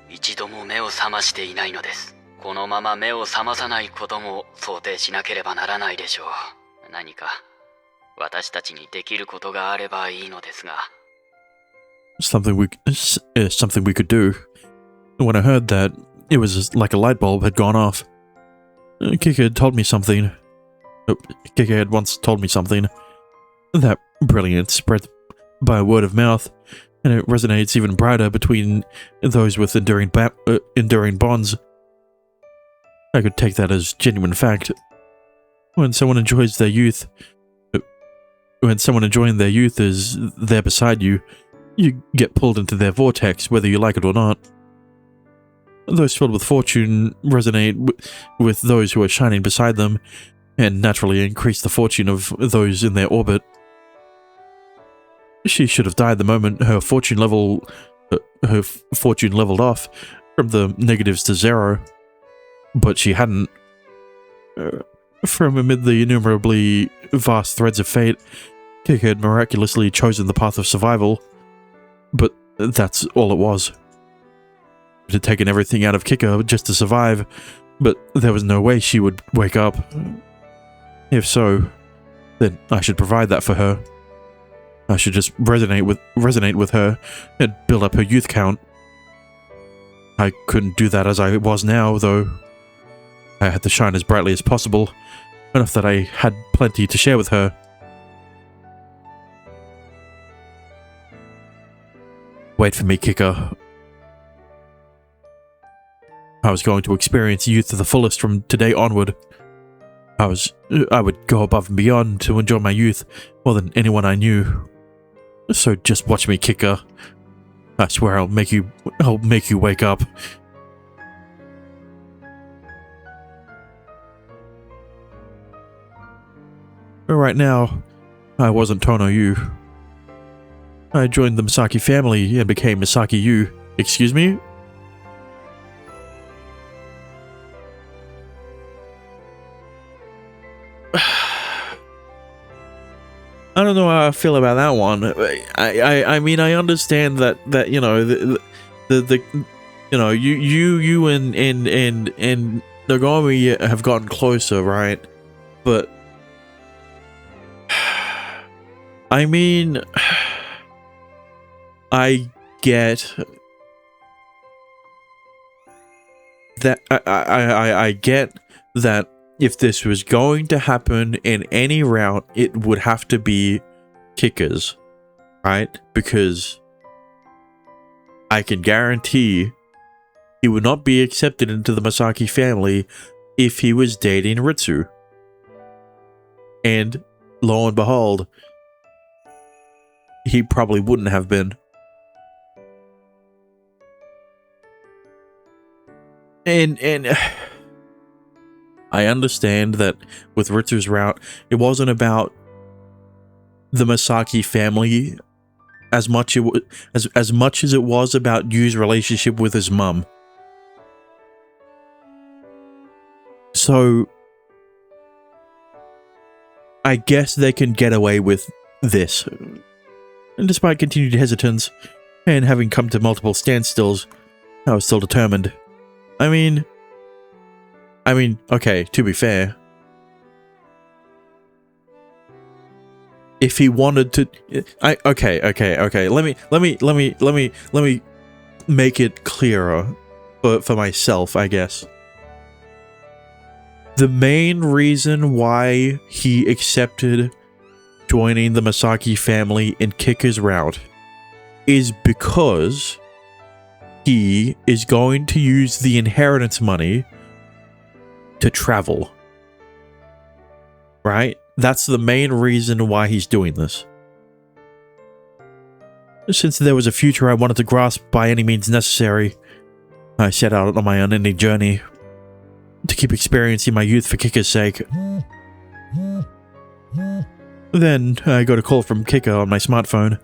一度も目を覚ましていないのです。このまま目を覚まさないことも想定しなければならないでしょう。何か私たちにできることがあればいいのですが。 Something we could do. When I heard that, it was like a light bulb had gone off. Kika had told me something. Kika had once told me something. That brilliance spread by word of mouth, and it resonates even brighter between those with enduring bonds. I could take that as genuine fact. When someone enjoying their youth is there beside you, you get pulled into their vortex whether you like it or not. Those filled with fortune resonate with those who are shining beside them, and naturally increase the fortune of those in their orbit. She should have died the moment her fortune leveled off from the negatives to zero, but she hadn't. From amid the innumerably vast threads of fate, Kika had miraculously chosen the path of survival, but that's all it was. It had taken everything out of Kika just to survive, but there was no way she would wake up. If so, then I should provide that for her. I should just resonate with her and build up her youth count. I couldn't do that as I was now, though. I had to shine as brightly as possible, enough that I had plenty to share with her. Wait for me, Kika. I was going to experience youth to the fullest from today onward. I would go above and beyond to enjoy my youth more than anyone I knew. So just watch me, Kika. I swear I'll make you wake up. But right now, I wasn't Tono Yu. I joined the Misaki family and became Misaki Yu. Excuse me? I don't know how I feel about that one. I mean, I understand that you know the you know you and Nagami have gotten closer, right? But I mean, I get that. I get that. If this was going to happen in any route, it would have to be Kika's, right? Because I can guarantee he would not be accepted into the Misaki family if he was dating Ritsu. And lo and behold, he probably wouldn't have been. And I understand that with Ritsu's route, it wasn't about the Misaki family as much as it was about Yu's relationship with his mum. So I guess they can get away with this. And despite continued hesitance and having come to multiple standstills, I was still determined. I mean, okay, to be fair, if he wanted to, okay, let me make it clearer for myself, I guess. The main reason why he accepted joining the Misaki family in Kika's route is because he is going to use the inheritance money to travel. Right? That's the main reason why he's doing this. Since there was a future I wanted to grasp by any means necessary, I set out on my unending journey to keep experiencing my youth for Kika's sake. Then I got a call from Kika on my smartphone.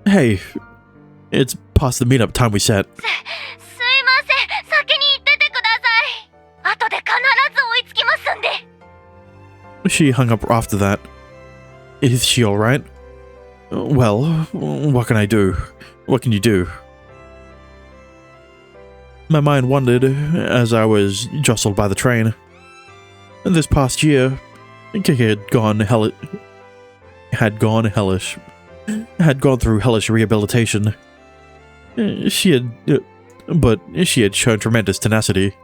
Hey, it's past the meetup time we set. She hung up after that. Is she alright? Well, what can I do? What can you do? My mind wandered as I was jostled by the train. This past year, Kika had gone through hellish rehabilitation. She had shown tremendous tenacity.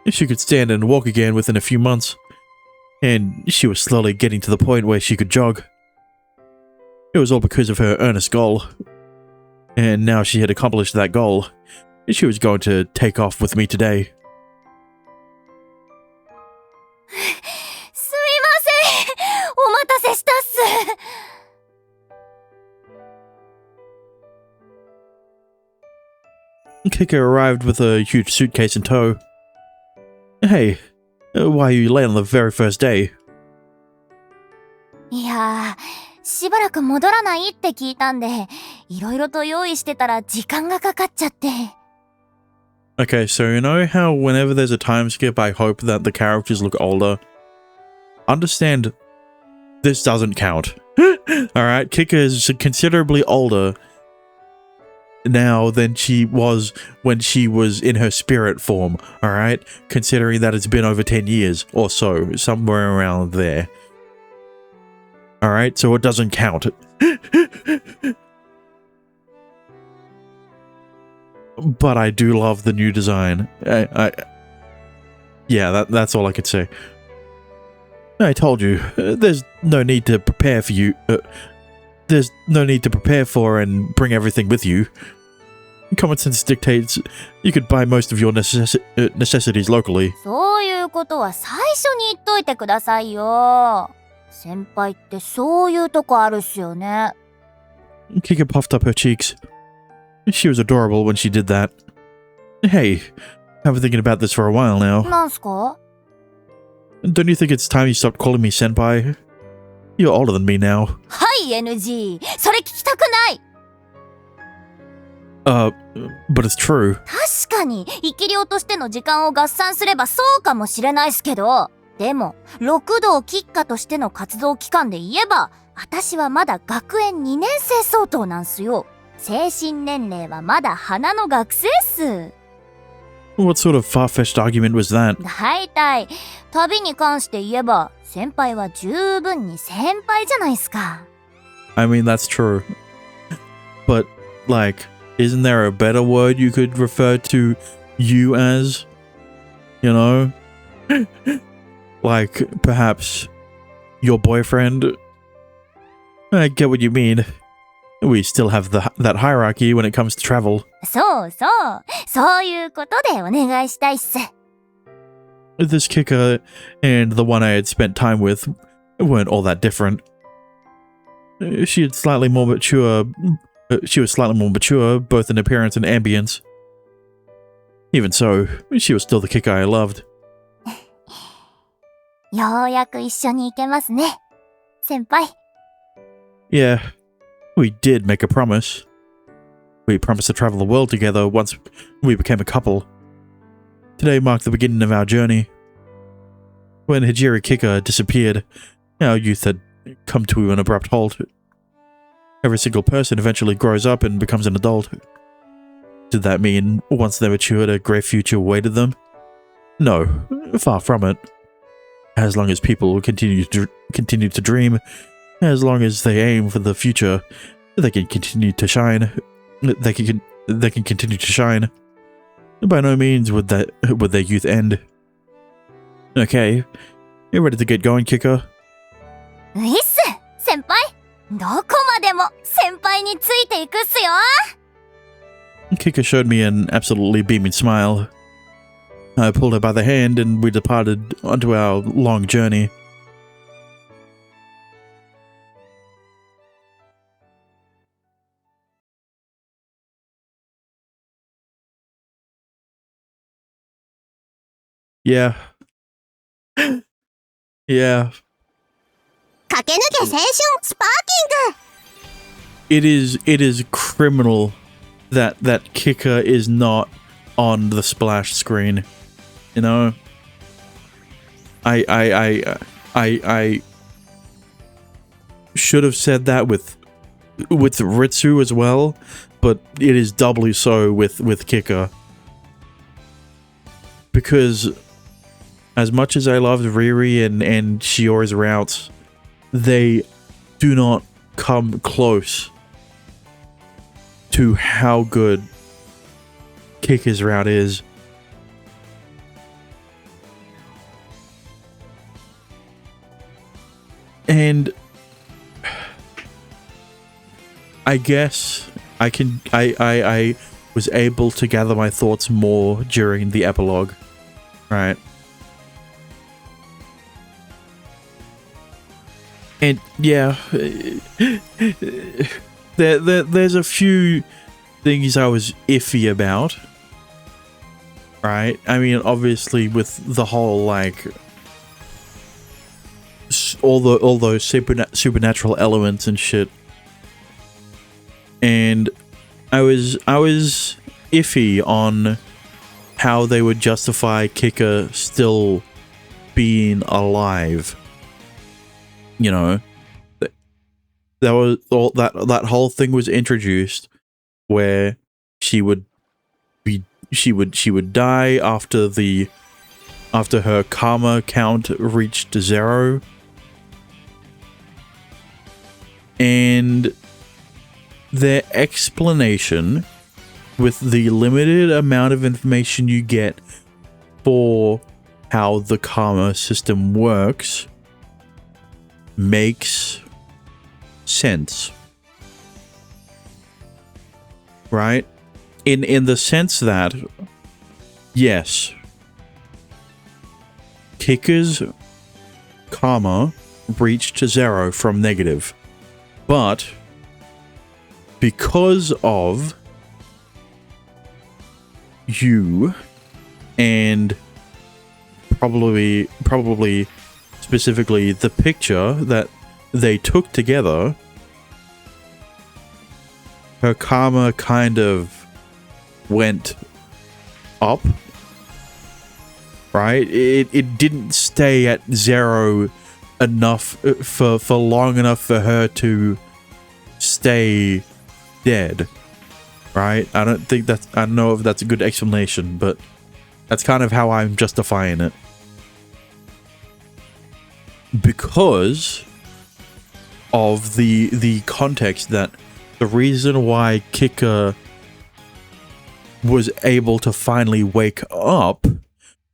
She could stand and walk again within a few months, and she was slowly getting to the point where she could jog. It was all because of her earnest goal, and now she had accomplished that goal. She was going to take off with me today. Kika arrived with a huge suitcase in tow. Hey, why are you late on the very first day? いやー、しばらく戻らないって聞いたんで、いろいろと用意してたら時間がかかっちゃって。Okay, so you know how whenever there's a time skip, I hope that the characters look older? Understand, this doesn't count. Alright, Kika is considerably older now than she was when she was in her spirit form, alright? Considering that it's been over 10 years or so, somewhere around there. Alright, so it doesn't count. But I do love the new design. Yeah, that's all I could say. I told you, there's no need to prepare for you. There's no need to prepare for and bring everything with you. Common sense dictates you could buy most of your necessities locally. そういうことは最初に言っといてくださいよ。先輩ってそういうとこあるっすよね。Kika puffed up her cheeks. She was adorable when she did that. Hey, I've been thinking about this for a while now. なんすか？ Don't you think it's time you stopped calling me senpai? You're older than me now. はい NG。それ聞きたくない。But it's true. 確かに生き量としての時間を合算すればそうかもしれないっすけど、でも六道吉花としての活動期間で言えば、私はまだ学園2年生相当なんすよ。精神年齢はまだ花の学生っす。What sort of far-fetched argument was that? だいたい旅に関して言えば先輩は十分に先輩じゃないっすか。 I mean, that's true. But, like, isn't there a better word you could refer to you as? You know? Like, perhaps your boyfriend? I get what you mean. We still have that hierarchy when it comes to travel. そうそう、そういうことでお願いしたいっす。This Kika and the one I had spent time with weren't all that different. She was slightly more mature, both in appearance and ambience. Even so, she was still the Kika I loved. ようやく一緒に行けますね、先輩。Yeah, we did make a promise. We promised to travel the world together once we became a couple. Today marked the beginning of our journey. When Hijiri Kika disappeared, our youth had come to an abrupt halt. Every single person eventually grows up and becomes an adult. Did that mean once they matured, a great future awaited them? No, far from it. As long as people continue to dream, as long as they aim for the future, they can continue to shine. They can continue to shine. By no means would their youth end. Okay, you ready to get going, Kika? ういっす、先輩。どこまでも先輩についていくっすよ。Kika showed me an absolutely beaming smile. I pulled her by the hand and we departed onto our long journey. Yeah. Yeah. 駆け抜け青春スパーキング。 It is criminal that Kika is not on the splash screen. You know? I should have said that with Ritsu as well, but it is doubly so with Kika. Because as much as I loved Riri and Shiori's routes, they do not come close to how good Kika's route is. And I guess I was able to gather my thoughts more during the epilogue. Right. And yeah, there's a few things I was iffy about. Right? I mean, obviously with the whole like all those supernatural elements and shit. And I was iffy on how they would justify Kika still being alive. You know, that was all that whole thing was introduced where she would die after her karma count reached 0. And their explanation, with the limited amount of information you get for how the karma system works, makes sense. Right? In the sense that, yes, Kika's karma reached 0 from negative, but because of you and probably specifically the picture that they took together, her karma kind of went up, right? It didn't stay at 0 enough for long enough for her to stay dead, right? I don't know if that's a good explanation, but that's kind of how I'm justifying it. Because of the context that the reason why Kika was able to finally wake up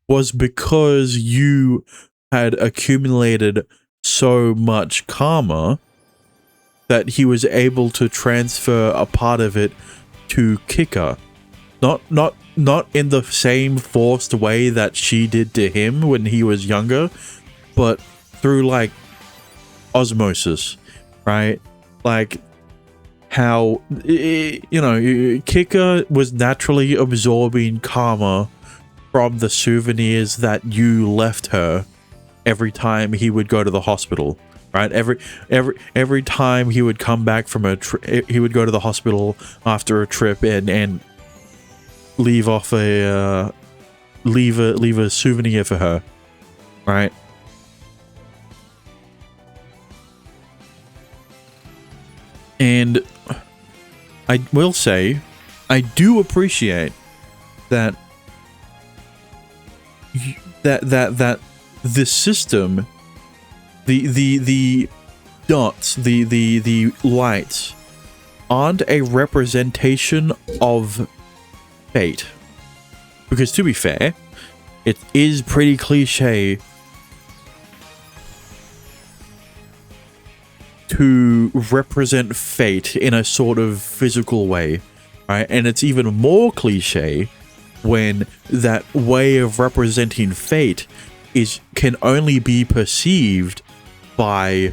was because you had accumulated so much karma that he was able to transfer a part of it to Kika. Not in the same forced way that she did to him when he was younger, but through like osmosis, right? Like how, Kika was naturally absorbing karma from the souvenirs that you left her every time he would go to the hospital, right? Every time he would come back from he would go to the hospital after a trip and leave off leave a souvenir for her, right? And I will say, I do appreciate that the system, the dots, the lights aren't a representation of fate. Because to be fair, it is pretty cliche to represent fate in a sort of physical way, right? And it's even more cliche when that way of representing fate can only be perceived by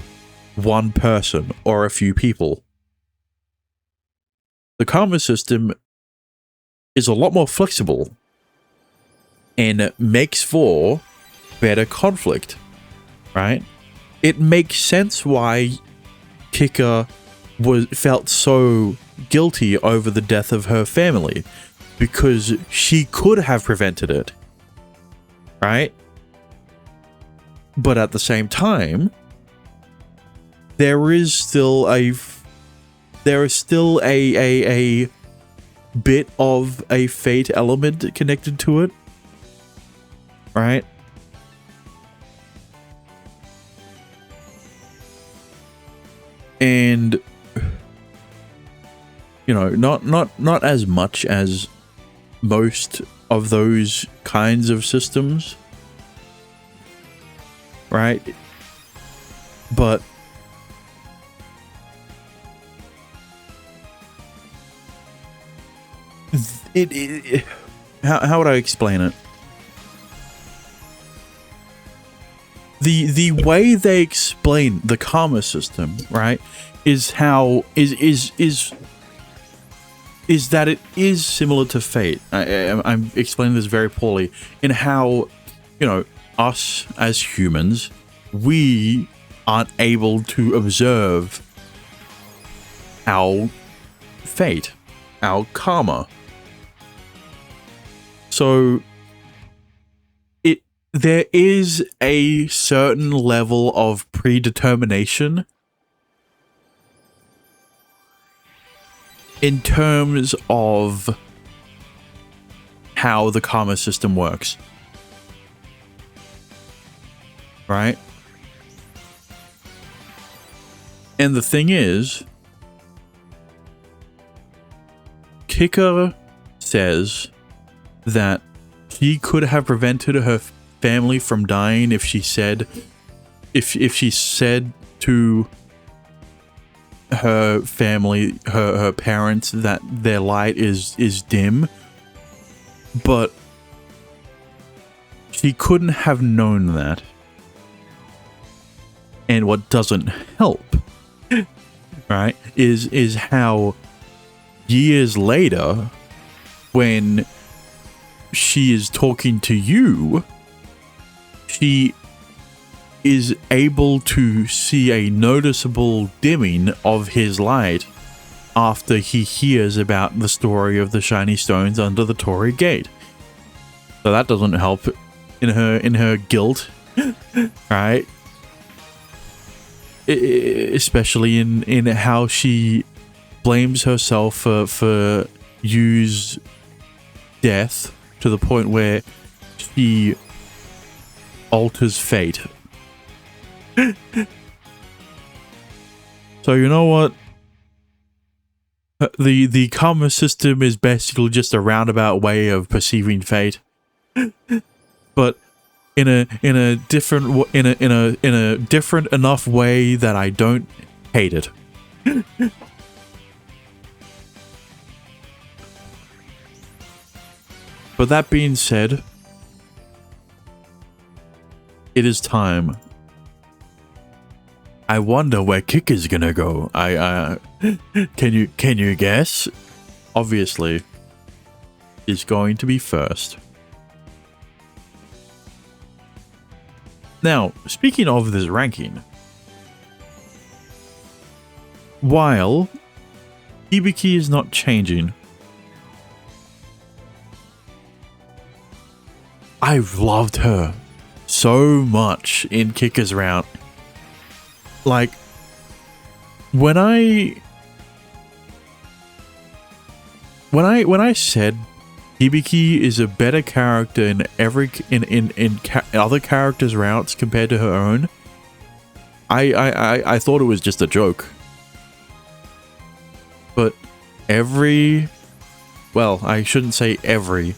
one person or a few people. The karma system is a lot more flexible and makes for better conflict, right? It makes sense why Kika felt so guilty over the death of her family, because she could have prevented it, right? But at the same time, there is still a bit of a fate element connected to it, right? And not as much as most of those kinds of systems, right? But how would I explain it? The way they explain the karma system, right, is how is that it is similar to fate. I'm explaining this very poorly in how, us as humans, we aren't able to observe our fate, our karma. So there is a certain level of predetermination in terms of how the karma system works. Right? And the thing is, Kicker says that she could have prevented her family from dying if she said to her family, her parents, that their light is dim, but she couldn't have known that. And what doesn't help, right, is how years later, when she is talking to you, she is able to see a noticeable dimming of his light after he hears about the story of the shiny stones under the Torii Gate. So that doesn't help in her guilt, right? Especially in how she blames herself for Yu's death to the point where she alters fate. So you know what? The karma system is basically just a roundabout way of perceiving fate, but in a different enough way that I don't hate it. But that being said, it is time. I wonder where Kick is gonna go. Can you guess? Obviously, is going to be first. Now, speaking of this ranking, while Hibiki is not changing, I've loved her so much in Kicker's route. Like, when I said Hibiki is a better character in other characters' routes compared to her own, I thought it was just a joke. But well, I shouldn't say every,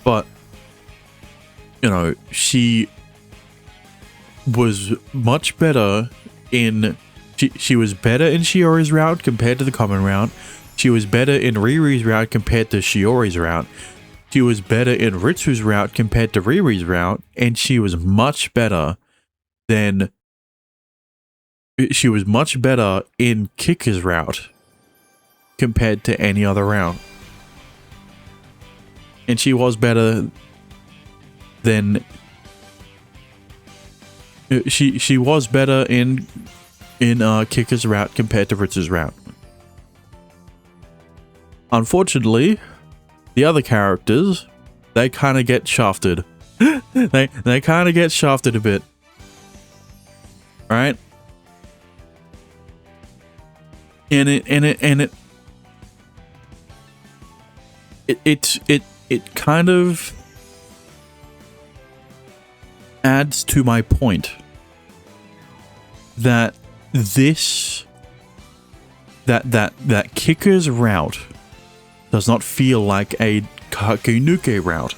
but you know, she was much better in she was better in Shiori's route compared to the common route. She was better in Riri's route compared to Shiori's route. She was better in Ritsu's route compared to Riri's route, and she was much better in Kicker's route compared to any other route. And she was better than she was better in Kicker's route compared to Ritsu's route. Unfortunately, the other characters, they kind of get shafted. they kind of get shafted a bit. Right? And it kind of adds to my point that that Kicker's route does not feel like a Kakenuke route,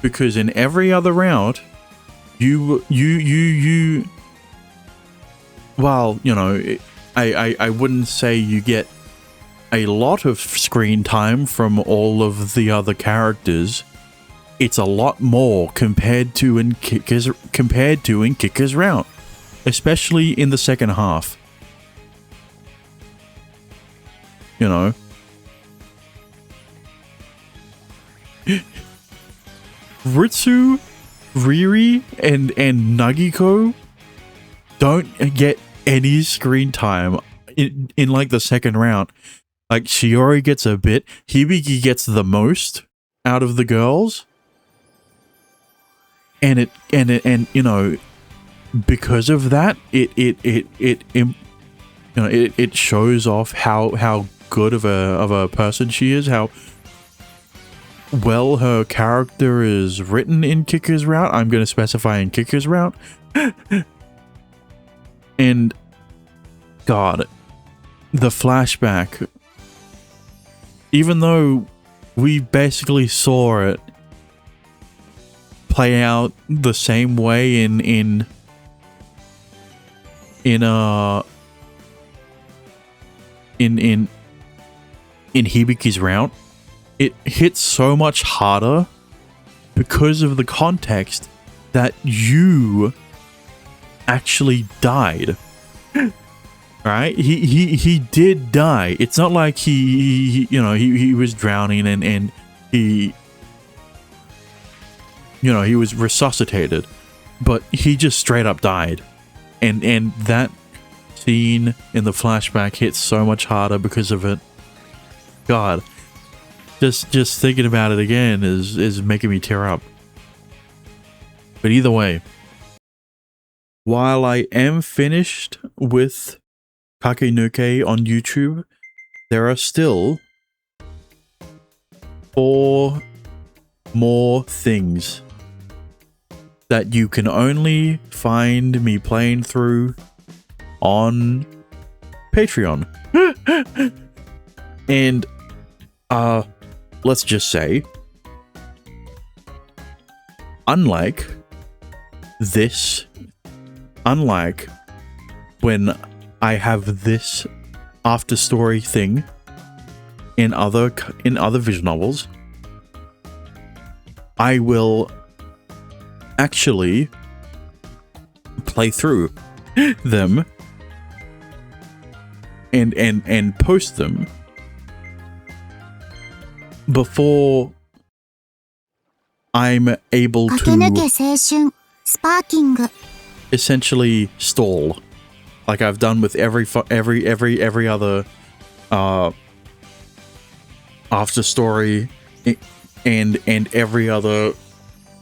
because in every other route you well, you know, I wouldn't say you get a lot of screen time from all of the other characters. It's a lot more compared to in Kicker's route, especially in the second half. You know, Ritsu, Riri, and Nagiko don't get any screen time in like the second round. Like, Shiori gets a bit, Hibiki gets the most out of the girls, and you know, because of that, it you know, it shows off how good of a person she is, how well her character is written in Kiku's route. I'm going to specify in Kiku's route. And God, the flashback, even though we basically saw it play out the same way in Hibiki's route, it hits so much harder because of the context that you actually died. Right? He did die. It's not like he was drowning and he, you know, he was resuscitated, but he just straight up died. And that scene in the flashback hits so much harder because of it. God, just thinking about it again is making me tear up. But either way, while I am finished with Kakenuke on YouTube, there are still 4 more things that you can only find me playing through on Patreon. And let's just say, unlike when I have this after story thing in other visual novels, I will actually play through them and post them before I'm able to 駆け抜け青春スパーキング essentially stall, like I've done with every other after story and every other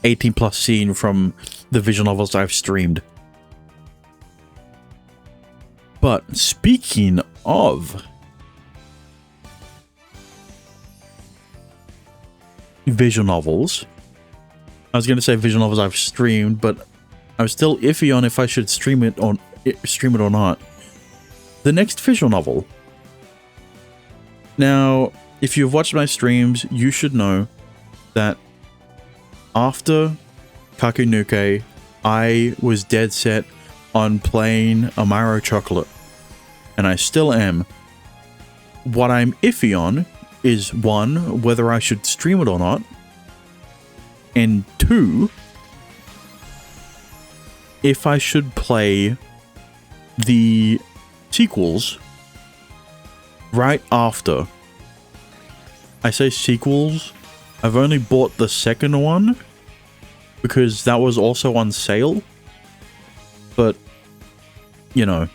18 plus scene from the visual novels I've streamed. But speaking of visual novels, I was going to say visual novels I've streamed, but I was still iffy on if I should stream it or not. The next visual novel. Now, if you've watched my streams, you should know that after Kakenuke, I was dead set on playing Amaro Chocolate, and I still am. What I'm iffy on is 1, whether I should stream it or not, and 2, if I should play the sequels right after. I say sequels, I've only bought the second one because that was also on sale, but you know.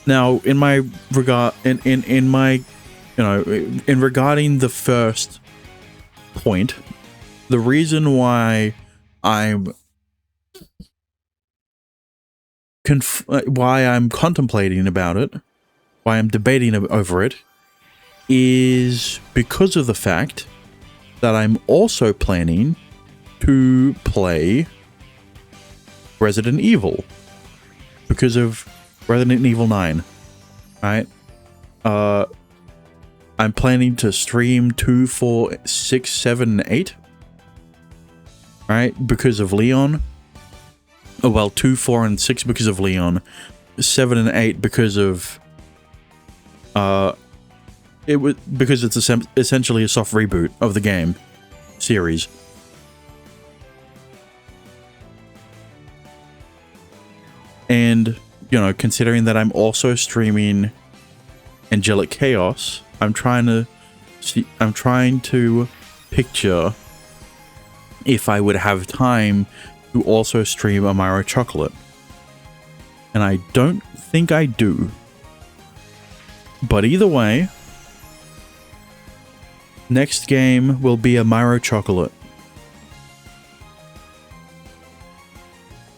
Now, in my regard, in my, you know, in regarding the first point, the reason why I'm contemplating about it, why I'm debating over it, is because of the fact that I'm also planning to play Resident Evil because of Resident Evil 9, right? I'm planning to stream 2, 4, 6, 7, and 8, right? Because of Leon. Oh, well, 2, 4, and 6 because of Leon. 7 and 8 because of because it's essentially a soft reboot of the game series. And, you know, considering that I'm also streaming Angelic Chaos, I'm trying to picture if I would have time to also stream Amaro Chocolate. And I don't think I do. But either way, next game will be Amaro Chocolate.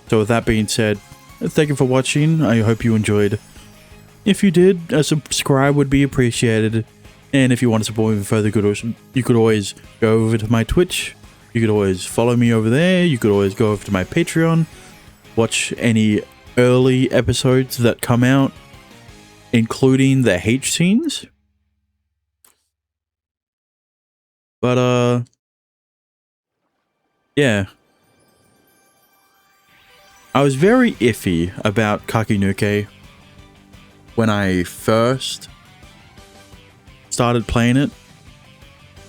So with that being said, thank you for watching. I hope you enjoyed if you did, a subscribe would be appreciated. And if you want to support me further, you could always go over to my Twitch. You could always follow me over there. You could always go over to my Patreon. Watch any early episodes that come out, including the H scenes. But, yeah. I was very iffy about Kakenuke when I first started playing it,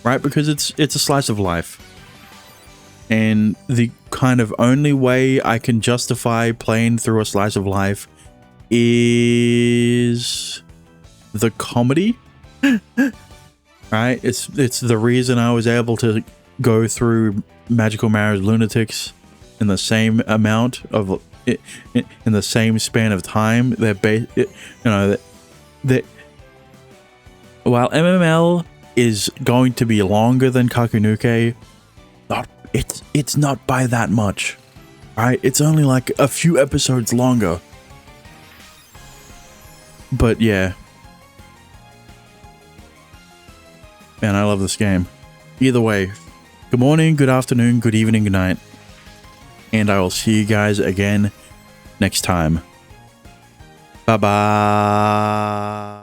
right? Because it's a slice of life. And the kind of only way I can justify playing through a slice of life is the comedy. Right? It's the reason I was able to go through Magical Marriage Lunatics in the same amount of in the same span of time. While MML is going to be longer than Kakenuke, it's not by that much, right? It's only like a few episodes longer. But yeah, man, I love this game. Either way, good morning, good afternoon, good evening, good night, and I will see you guys again next time. Bye bye.